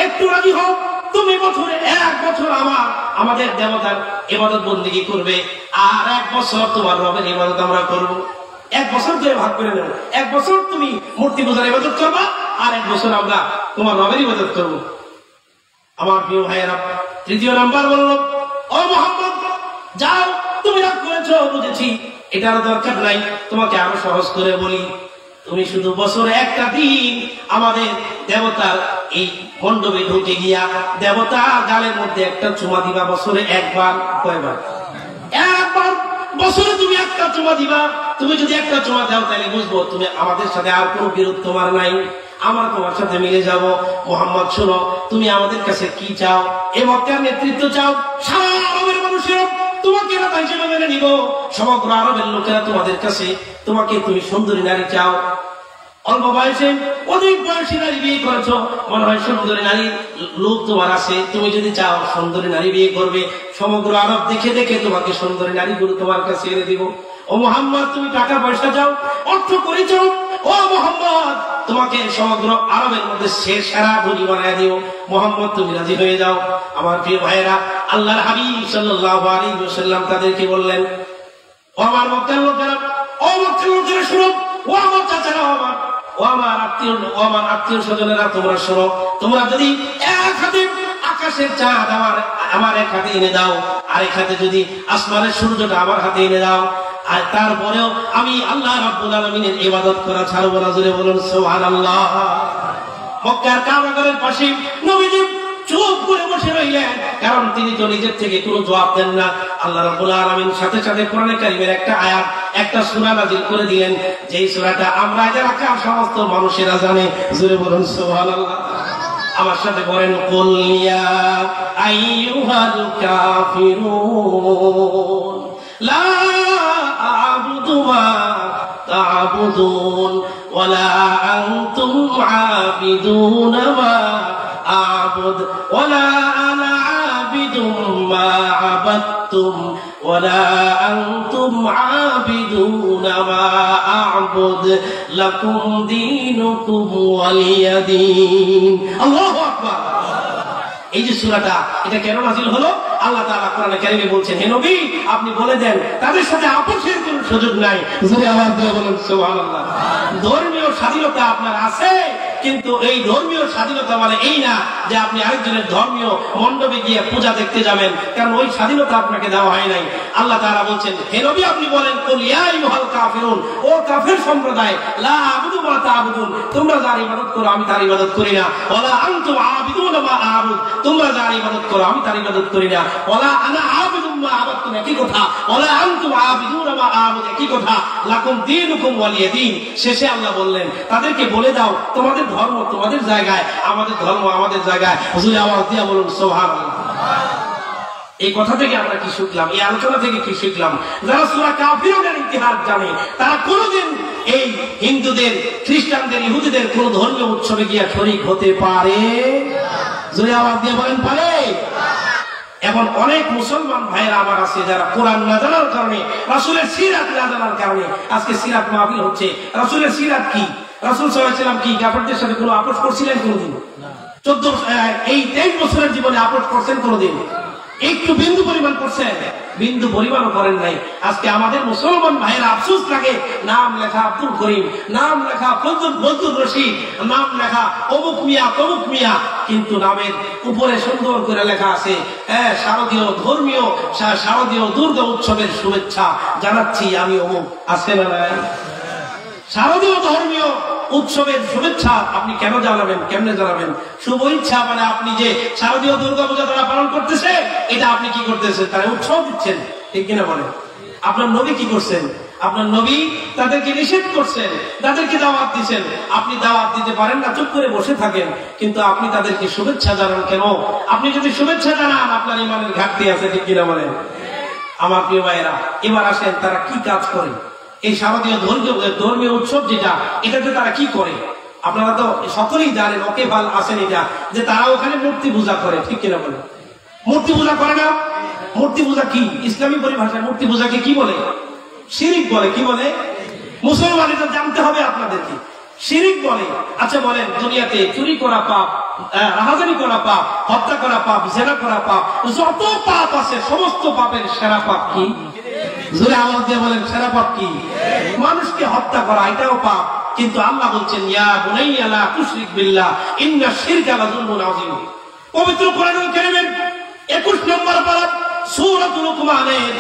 একটু রাজি হও, তুমি বছরে 1 বছর আমাদের দেবতার ইবাদত বন্দেগী করবে, আর 1 বছর তোমার রবের ইবাদত আমরা করব। 1 বছর ধরে ভাগ করে নেব, 1 বছর তুমি মূর্তি পূজার ইবাদত করবা, আর 1 বছর আমরা তোমার রবের ইবাদত করব। আমার প্রিয় ভাইয়েরা, তৃতীয় নাম্বার বলল, ও মুহাম্মদ যাও, তুমি রাগ করেছো বুঝেছি, এটার দরকার নাই, তোমাকে আরো সহজ করে বলি, তুমি শুধু বছরে একটা দিন আমাদের দেবতার এই মণ্ডপে ঢুকে গিয়া দেবতা গালের মধ্যে একটা চুমা দিবা, বছরে একবার। কয়বার? একবার বছরে তুমি একটা চুমা দিবা। তুমি যদি একটা চুমা দাও, তাহলে বুঝবো তুমি আমাদের সাথে আর কোনো বিরোধ তোমার নাই, আমরা তোমার সাথে মিলে যাব। মুহাম্মদ শোনো, তুমি আমাদের কাছে কি চাও? এ মক্কার নেতৃত্ব চাও? সারা আরবের মানুষেরা তোমাকে নেতা হিসেবে মেনে নিব, সমগ্র আরবের লোকেরা তোমাদের কাছে তোমাকে, তুমি সুন্দরী নারী চাও, অল্প বয়সে অধিক বয়সী নারী বিয়ে করেছো, মনে হয় সুন্দরী নারী লোক তোমার আছে, তুমি যদি চাও সুন্দরী নারী বিয়ে করবে, সমগ্র আরব দেখে দেখে তোমাকে সুন্দরী নারীগুলো তোমার কাছে এনে দিব। ও মুহাম্মদ, তুমি টাকা পয়সা চাও, অর্থ করে চাও, ও মুহাম্মদ তোমাকে সমগ্র আরবের মধ্যে সেরা ধনী বানায় দিও, মুহাম্মদ তুমি রাজি হয়ে যাও। আমার প্রিয় ভাইয়েরা, আল্লাহর হাবিব সাল্লাল্লাহু আলাইহি ওয়াসাল্লাম তাদেরকে বললেন, ও আমার মক্কার লোকেরা, ও মক্কার লোকেরা শোনো, ও আমার চাচারা, ও আমার আত্মীয় স্বজনেরা, তোমরা শোনো, তোমরা যদি এক হাতে আকাশের চাঁদ আমার এক হাতে এনে দাও, আর এক হাতে যদি আসমানের সূর্যটা আমার হাতে এনে দাও, আর তারপরেও আমি আল্লাহ রাব্বুল আলামিনের ইবাদত করা ছাড়বো না। জোরে বলুন সুবহানাল্লাহ। মক্কার কাবাগরের পাশে নবীজি চুপ করে বসে রইলেন, কারণ তিনি তো নিজের থেকে কোনো জবাব দেন না। আল্লাহ রাব্বুল আলামিন সাথে সাথে কোরআনে কারীমের একটা আয়াত, একটা সূরা নাযিল করে দিলেন, যেই সূরাটা আমরা এলাকার সমস্ত মানুষেরা জানে। জোরে বলুন সুবহানাল্লাহ। আমার সাথে বলেন, কুল ইয়া আইয়ুহাল কাফিরুন লা আ'বুদু মা তা'বুদুন ওয়ালা আনতুম আবিদুনা মা আ'বুদ ওয়ালা আনা আবিদুম মা আবাদতুম ওয়ালা আনতুম আবিদুনা মা আ'বুদ লাকুম দীনুকুম ওয়ালিয়া দীন। আল্লাহু আকবার। এই যে সূরাটা, এটা কেন নাযিল হলো? আল্লাহ তাআলা কোরআনে কারীমে বলছেন, হে নবী আপনি বলে দেন তাদের সাথে আপোষের কোনো সুযোগ নাই। জোরে আওয়াজ দিয়ে বলুন সুবহানাল্লাহ। ধর্মীয় স্বাধীনতা আপনার আছে, কিন্তু এই ধর্মীয় স্বাধীনতা মানে এই না যে আপনি আরেকজনের ধর্মীয় মণ্ডপে গিয়ে পূজা দেখতে যাবেন, কারণ ওই স্বাধীনতা আপনাকে দেওয়া হয় নাই। আল্লাহ তাআলা বলছেন, হে নবী আপনি বলেন, কুল ইয়া আইয়ুহাল কাফিরুন, ও কাফের সম্প্রদায়, লা আবুদু মা তা'বুদুন, তোমরা যার ইবাদত করো আমি তার ইবাদত করি না, ওয়ালা আনতুম আবিদুনা মা আ'বুদ, তোমরা যার ইবাদত করো আমি তার ইবাদত করি না, ওয়ালা আনা আবিদুম মা আবাদতুম, একই কথা, ওয়ালা আনতুম আবিদুনা মা আ'বুদ, একই কথা, লাকুম দীনুকুম ওয়ালিয়া দীন। শেষে আল্লাহ বললেন, তাদেরকে বলে দাও তোমাদের ধর্ম তোমাদের জায়গায়, আমাদের ধর্ম আমাদের জায়গায়। হুজুর আওয়াজ দিয়ে বলুন সুবহানাল্লাহ। এই কথা থেকে আমরা কি শিখলাম? এই আলোচনা থেকে কি শিখলাম? যারা সূরা কাফিরুনের ইতিহাস জানে তারা কোনোদিন এই হিন্দুদের, খ্রিস্টানদের, ইহুদিদের কোন ধর্মীয় উৎসবে গিয়ে শরীক হতে পারে? জোরে আওয়াজ দিয়ে বলেন পারে? এখন অনেক মুসলমান ভাইয়েরা আমার আছে যারা কোরআন না জানার কারণে, রাসূলের সিরাত না জানার কারণে আজকে সিরাত মাহফিল হচ্ছে। রাসূলের সিরাত কি? রাসূল সাল্লাল্লাহু আলাইহি ওয়াসাল্লাম কি কাফেরদের সাথে কোনো আপোষ করছিলেন কোনদিন? 23 বছরের জীবনে আপোষ করছেন কোনদিন? একটু বিন্দু পরিমাণ করছেন? বিন্দু পরিমাণও করেন নাই। আজকে আমাদের মুসলমান ভাইয়েরা আফসোস লাগে, নাম লেখা আব্দুল করিম, নাম লেখা ফজলুর রশিদ, নাম লেখা অমুক মিয়া তমুক মিয়া, কিন্তু নামের উপরে সুন্দর করে লেখা আছে শারদীয় ধর্মীয় শারদীয় দুর্গা উৎসবের শুভেচ্ছা জানাচ্ছি আমি অমুক। আছে না নাই? শারদীয় ধর্মীয় উৎসবের শুভেচ্ছা আপনি কেন জানাবেন? কেমনে জানাবেন? শুভ ইচ্ছা মানে আপনি যে শারদীয় দুর্গা পূজা তারা পালন করতেছে, এটা আপনি কি করতেছেন? তারা উৎসব দিচ্ছেন, ঠিক কিনা বলেন? আপনার নবী কি করছেন? আপনার নবী তাদেরকে নিষেধ করছেন, তাদেরকে দাওয়াত দিচ্ছেন। আপনি দাওয়াত দিতে পারেন না, চুপ করে বসে থাকেন, কিন্তু আপনি তাদেরকে শুভেচ্ছা জানান কেন? আপনি যদি শুভেচ্ছা জানান আপনার ইমানের ঘাটতি আছে, ঠিক কিনা বলেন? আমার প্রিয় ভাইয়েরা, এবার আসেন তারা কি কাজ করে। এই শারদীয় ধর্মীয় উৎসব যেটা, এটাতে তারা কি করে? আপনারা তো সকলেই জানেন, ওকে ভাল আসেন এটা, যে তারা ওখানে মূর্তি পূজা করে, ঠিক কিনা বলে? মূর্তি পূজা করে না? মূর্তি পূজা কি? ইসলামী পরিভাষায় মূর্তি পূজাকে কি বলে? শিরিক বলে। কি বলে? মুসলমান এটা জানতে হবে আপনাদেরকে, শিরিক বলে। আচ্ছা বলেন, দুনিয়াতে চুরি করা পাপ, রাহাজানি করা পাপ, হত্যা করা পাপ, জেনা করা পাপ, যত পাপ আছে সমস্ত পাপের সেরা পাপ কি? জোরে আওয়াজ দিয়ে বলেন, সেরা পাপ কি? মানুষকে হত্যা করা, এটাও পাপ। কিন্তু আল্লাহ বলছেন, ইয়া বুনাইয়া লা তুশরিক বিল্লাহ ইন্নাশ শিরকা লাযুলমুন আযীম। পবিত্র কোরআনুল কারীমের 21 নম্বর পারা সূরাতুল লুকমানের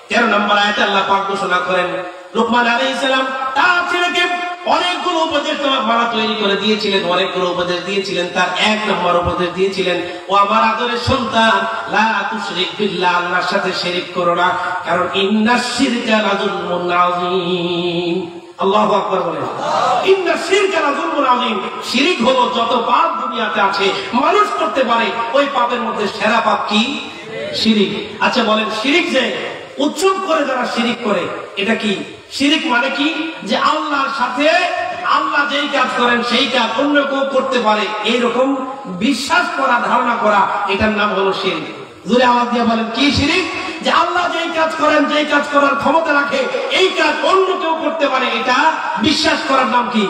13 নম্বর আয়াতে আল্লাহ পাক ঘোষণা করেন, লুকমান আলাইহিস সালাম তার ছেলেকে অনেকগুলো উপদেশ মালা তৈরি করে দিয়েছিলেন, অনেকগুলো উপদেশ দিয়েছিলেন। তার 1 নম্বর উপদেশ দিয়েছিলেন, ও আমার আদরের সন্তান, লা তুশরিক বিল্লাহ, আল্লাহর সাথে শিরক করো না, কারণ ইন্নাশ শিরকা লাযুলমুন আযীম। আল্লাহু আকবার বলেন, ইন্নাশ শিরকা লাযুলমুন আযীম। শিরক হলো যত পাপ দুনিয়াতে আছে মানুষ করতে পারে, ওই পাপের মধ্যে সেরা পাপ কি? শিরক। আচ্ছা বলেন, শিরক যে উৎসব করে যারা শিরক করে, এটা কি? শিরক মানে কি? যে আল্লাহর সাথে আল্লাহ যেই কাজ করেন সেই কাজ অন্য কেউ করতে পারে, এইরকম বিশ্বাস করা, ধারণা করা, এটার নাম হলো শিরক। জোরে আওয়াজ দিয়ে বলেন, কি শিরক? যে আল্লাহ যেই কাজ করেন, যেই কাজ করার ক্ষমতা রাখে, এই কাজ অন্য কেউ করতে পারে, এটা বিশ্বাস করার নাম কি?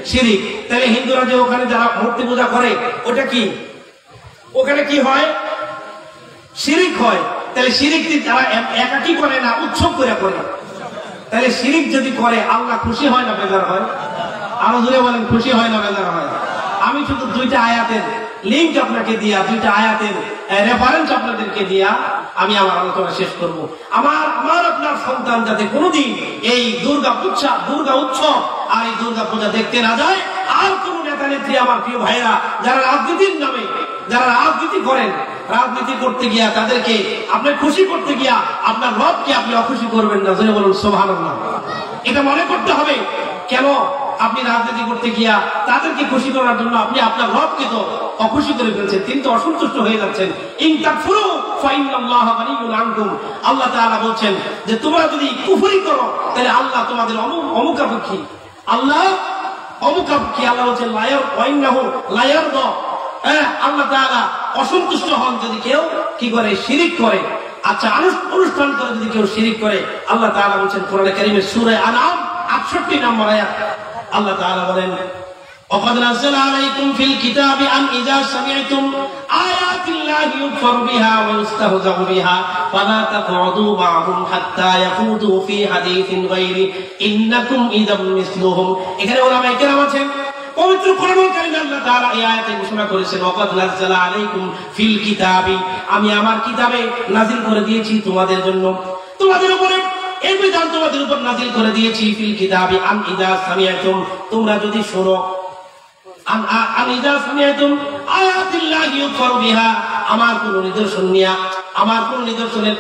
শিরক। তাহলে হিন্দুরা যে ওখানে যারা মূর্তি পূজা করে, ওটা কি? ওখানে কি হয়? শিরক হয়। তাহলে শিরক যারা একাকি করে না, উৎসব করে করে, তাহলে শিরক যদি করে আল্লাহ খুশি হয় না বেজার হয়? আরো জোরে বলেন, খুশি হয় না বেজার হয়? আমি শুধু 2টা আয়াতের লিঙ্ক আপনাকে দিয়া, 2টা আয়াতের রেফারেন্স আপনাদেরকে দিয়া আমি আমার আলোচনা শেষ করব। আমার আপনার সন্তান যাতে কোনোদিন এই দুর্গা উৎসব আর এই দুর্গা পূজা দেখতে না যায়। আর কোন নেতা নেত্রী, আমার প্রিয় ভাইয়েরা, যারা রাজনীতির নামে যারা রাজনীতি করেন, রাজনীতি করতে গিয়া তাদেরকে আপনি খুশি করতে গিয়া আপনার রবকে আপনি অখুশি করবেন না। জোরে বলুন সুবহানাল্লাহ। এটা মনে করতে হবে। কেন আপনি রাজনীতি করতে গিয়া তাদেরকে খুশি করার জন্য আপনি আপনার রবকে তো অখুশি করে ফেলছেন, তিনি তো অসন্তুষ্ট হয়ে যাচ্ছেন। ইন তাকফুরু ফাইন্নাল্লাহা গানিয়্যুন আনকুম। আল্লাহ তাআলা বলছেন যে তোমরা যদি কুফরি করো তাহলে আল্লাহ তোমাদের অমুখাপেক্ষী। আল্লাহ অমুখাপেক্ষী। আল্লাহ বলছেন লায়ারদাহু লায়ারদা। আল্লাহ তাআলা অসন্তুষ্ট হন যদি কেউ কি করে? শিরিক করে। আচ্ছা, অনুষ্ঠান করে যদি কেউ শিরিক করে, আল্লাহ তাআলা বলছেন কোরআনে কারীমের সূরা আনআম 68 নম্বর আয়াত, আল্লাহ তাআলা বলেন, وقد نزل عليكم في الكتاب أن إذا سمعتم آيات الله يكفر بها ويستهزأ بها فلا تقعدوا معهم حتى يخوضوا في حديث غيره إنكم إذا مثلهم। এখানে উলামায়ে কেরাম আছেন, পবিত্র কোরআনুল কারীমে আল্লাহ তাআলা এই আয়াতে ঘোষণা করেছেন ওয়াকাদ নাযালা আলাইকুম ফিল কিতাবি, আমি আমার কিতাবে নাযিল করে দিয়েছি তোমাদের জন্য, তোমাদের উপরে এই বিধান তোমাদের উপর নাযিল করে দিয়েছি ফিল কিতাবি আন ইযা সামিআতুম, তোমরা যদি শোনো, আন ইযা সামিআতুম আয়াতিল্লাহি ইউকফারু বিহা, আমার কোন নিদর্শন নিয়া, আমার কোন নিদর্শনের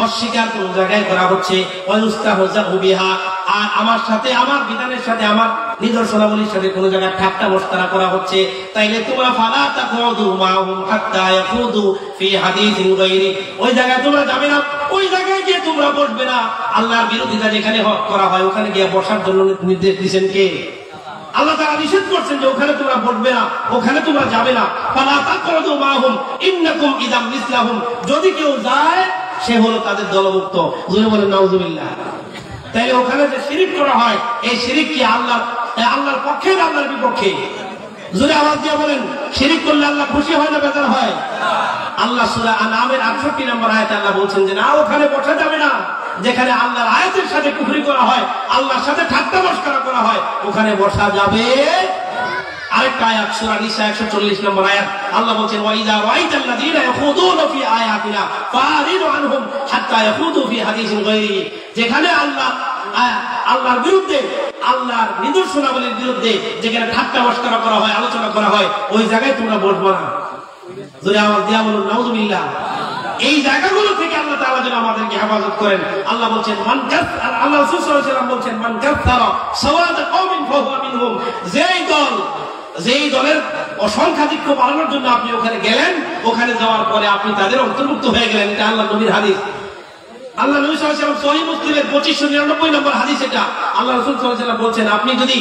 অস্বীকার কোন জায়গায় করা হচ্ছে, ওয়ায়ুস্তাহজাউ বিহা, আর আমার সাথে, আমার বিধানের সাথে, আমার নিদর্শনাবলীর সাথে কোন জায়গায় ঠাট্টা মশকরা করা হচ্ছে, তাইলে তোমরা ফালা তাকুদু মাহুম হাত্তা ইয়াকুদু ফি হাদিসিন গায়রি, ওই জায়গায় তোমরা যাবে না, ওই জায়গায় গিয়ে তোমরা বসবে না। আল্লাহর বিরোধিতা যেখানে করা হয় ওখানে গিয়ে বসার জন্য নির্দেশ দিয়েছেন কে? আল্লাহ তাআলা নিষেধ করছেন যে ওখানে তোমরা বসবে না, ওখানে তোমরা যাবে না। ফালা তাকুদু মাহুম ইন্নাকুম ইযাম মিসলাহুম, যদি কেউ যায় সে হলো তাদের দলভুক্ত। জোরে বলেন নাউজুবিল্লাহ। তাইলে ওখানে যে শিরিক করা হয়, এই শিরিক কি আল্লাহর পক্ষে না আল্লাহর বিপক্ষে? জোরে আওয়াজ দিয়ে বলেন, শিরিক করলে আল্লাহ খুশি হয় না বেজার হয়? আল্লাহ সূরা আনআমের 68 নম্বর আয়াতে আল্লাহ বলছেন যে না, ওখানে বসা যাবে না যেখানে আল্লাহর আয়াতের সাথে কুফরি করা হয়, আল্লাহর সাথে ঠাট্টা মশকরা করা হয়, ওখানে বসা যাবে। আরেকটা আয়াত সূরা নিসা 140 নম্বর আয়াত, আল্লাহ বলেন ওয়াইদা রাআইতাল্লাযীনা ইয়াখুদুনা ফি আয়াতিনা ফারিদ আনহুম হাত্তা ইয়াখুদু ফি হাদিসিন গায়রি, যেখানে আল্লাহর বিরুদ্ধে, আল্লাহর নিদর্শনাবলীর বিরুদ্ধে যেখানে ঠাট্টা মশকরা করা হয়, আলোচনা করা হয়, ওই জায়গায় তোমরা বসবে না। জোরে আওয়াজ দিয়া বলুন নাউজুবিল্লাহ। এই জায়গাগুলো থেকে আল্লাহ তাআলা যেন আমাদেরকে হেফাজত করেন। আল্লাহ বলছেন আল্লাহ রাসূল সাল্লাল্লাহু আলাইহি ওয়াসাল্লাম বলছেন মান কাফারা সাওয়াদা কওমিন ফাহুয়া মিনহুম, যেই দলের অসংখ্যাধিক্য বাড়ানোর জন্য আপনি ওখানে গেলেন, ওখানে যাওয়ার পরে আপনি তাদের অন্তর্ভুক্ত হয়ে গেলেন। এটা আল্লাহ নবীর হাদিস। আল্লাহ নবী সাল্লাল্লাহু আলাইহি ওয়াসাল্লাম সহিহ মুসলিমের 2599 নম্বর হাদিস এটা। আল্লাহ রাসূল সাল্লাল্লাহু আলাইহি ওয়াসাল্লাম বলছেন আপনি যদি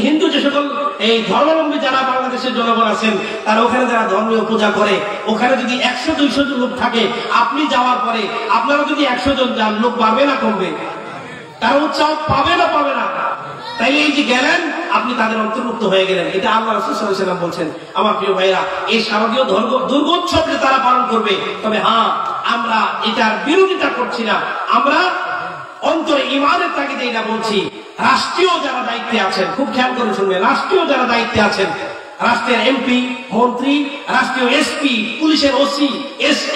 হিন্দু যে সকল এই ধর্মাবলম্বী যারা বাংলাদেশের জনগণ আছেন, তারা ওখানে যারা ধর্মীয় পূজা করে, ওখানে যদি 100-200 জন লোক থাকে, আপনি যাওয়ার পরে আপনারা যদি 100 জন যান, লোক বাড়বে না কমবে? তারা উৎসাহ পাবে না পাবে না? তাইলে এই যে গেলেন, আপনি তাদের অন্তর্ভুক্ত হয়ে গেলেন। এটা আল্লাহ রাসূল সাল্লাল্লাহু আলাইহি ওয়াসাল্লাম বলছেন। আমার প্রিয় ভাইরা, এই শারদীয় দুর্গোৎসব যে তারা পালন করবে, তবে হ্যাঁ, আমরা এটার বিরোধিতা করছি না, আমরা অন্তরে ঈমানের তাগিদে এটা বলছি। রাষ্ট্রীয় যারা দায়িত্বে আছেন, খুব খেয়াল করে শুনবেন, রাষ্ট্রীয় যারা দায়িত্বে আছেন, রাষ্ট্রের এমপি, মন্ত্রী, রাষ্ট্রীয় এসপি, পুলিশের ওসি,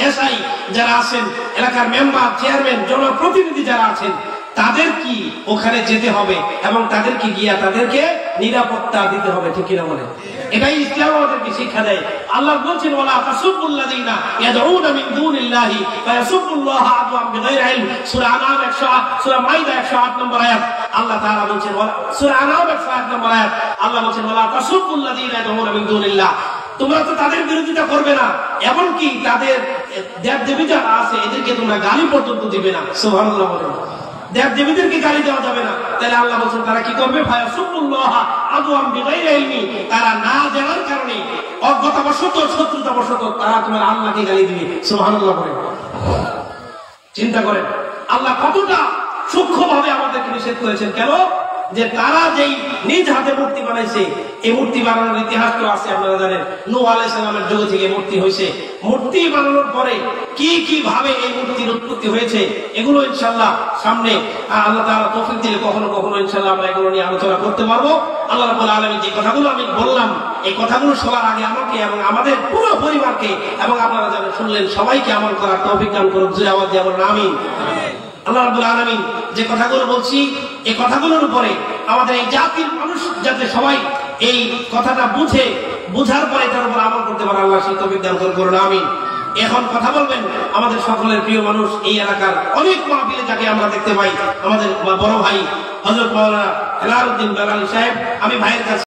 এসআই যারা আছেন, এলাকার মেম্বার, চেয়ারম্যান, জনপ্রতিনিধি যারা আছেন, তাদের কি ওখানে যেতে হবে এবং তাদেরকে গিয়া তাদেরকে নিরাপত্তা দিতে হবে, ঠিক কিনা বলেন? এটাই ইসলাম আমাদেরকে শিক্ষা দেয়। আল্লাহ বলছেন ওয়ালা তাসুবুল্লাযীনা ইয়াদউনা মিন দুনিল্লাহি ফায়াসুবুল্লাহা আদওয়ান বিগাইরি ইলম, সূরা আনআম 108, সূরা মাইদা 108 নম্বর আয়াত। আল্লাহ তাআলা বলছেন সূরা আনআম 108 নম্বর আয়াত, আল্লাহ বলছেন ওয়ালা তাসুবুল্লাযীনা ইয়াদউনা মিন দুনিল্লাহ, তোমরা তো তাদের বিরোধিতা করবে না, এমনকি তাদের দেবদেবী যারা আছে এদেরকে তোমরা গালি পর্যন্ত দিবে না। সুবহানাল্লাহ বলেন। দেবদেবীদেরকে গালি দেওয়া যাবে না। তাহলে আল্লাহ বলছেন তারা কি করবে? ফায়াসুবুল্লাহা আদওয়ান বিগাইরি ইলমি, তারা না জানার কারণে, অজ্ঞতাবশত, শত্রুতাবশত তারা তোমার আল্লাহকে গালি দিবে। সুবহানাল্লাহ বলেন। চিন্তা করেন আল্লাহ কতটা সূক্ষ্মভাবে আমাদেরকে নিষেধ করেছেন। কেন? যে তারা যেই নিজ হাতে মূর্তি বানাইছে, এই মূর্তি বানানোর ইতিহাস তো আছে, আপনারা জানেন। নূহ আলাইহিস সালামের যুগ থেকে মূর্তি হয়েছে। মূর্তি বানানোর পরে কি কি ভাবে এই মূর্তির উৎপত্তি হয়েছে, এগুলো ইনশাআল্লাহ সামনে আল্লাহ তাআলা তৌফিক দিলে কখনো কখনো ইনশাআল্লাহ আমরা এগুলো নিয়ে আলোচনা করতে পারবো। আল্লাহ রাব্বুল আলামিন যে কথাগুলো আমি বললাম, এই কথাগুলো শোনার আগে আমাকে এবং আমাদের পুরো পরিবারকে এবং আপনারা যারা শুনলেন সবাইকে আমল করার তৌফিক দান করুন। জোরে আওয়াজ দিয়ে বলুন আমিন। আল্লাহ রাব্বুল আলামিন যে কথাগুলো বলছি, এই কথাগুলোর উপরে আমাদের এই জাতির মানুষ যাতে সবাই এই কথাটা বুঝার পরে এটার উপর আমল করতে পারে, আল্লাহ সেই তৌফিক দান করুন আমিন। এখন কথা বলবেন আমাদের সকলের প্রিয় মানুষ, এই এলাকার অনেক মাহফিলে যাকে আমরা দেখতে পাই, আমাদের বড় ভাই হযরত মাওলানা হেলালউদ্দিন বেলালী সাহেব। আমি ভাইয়ের কাছে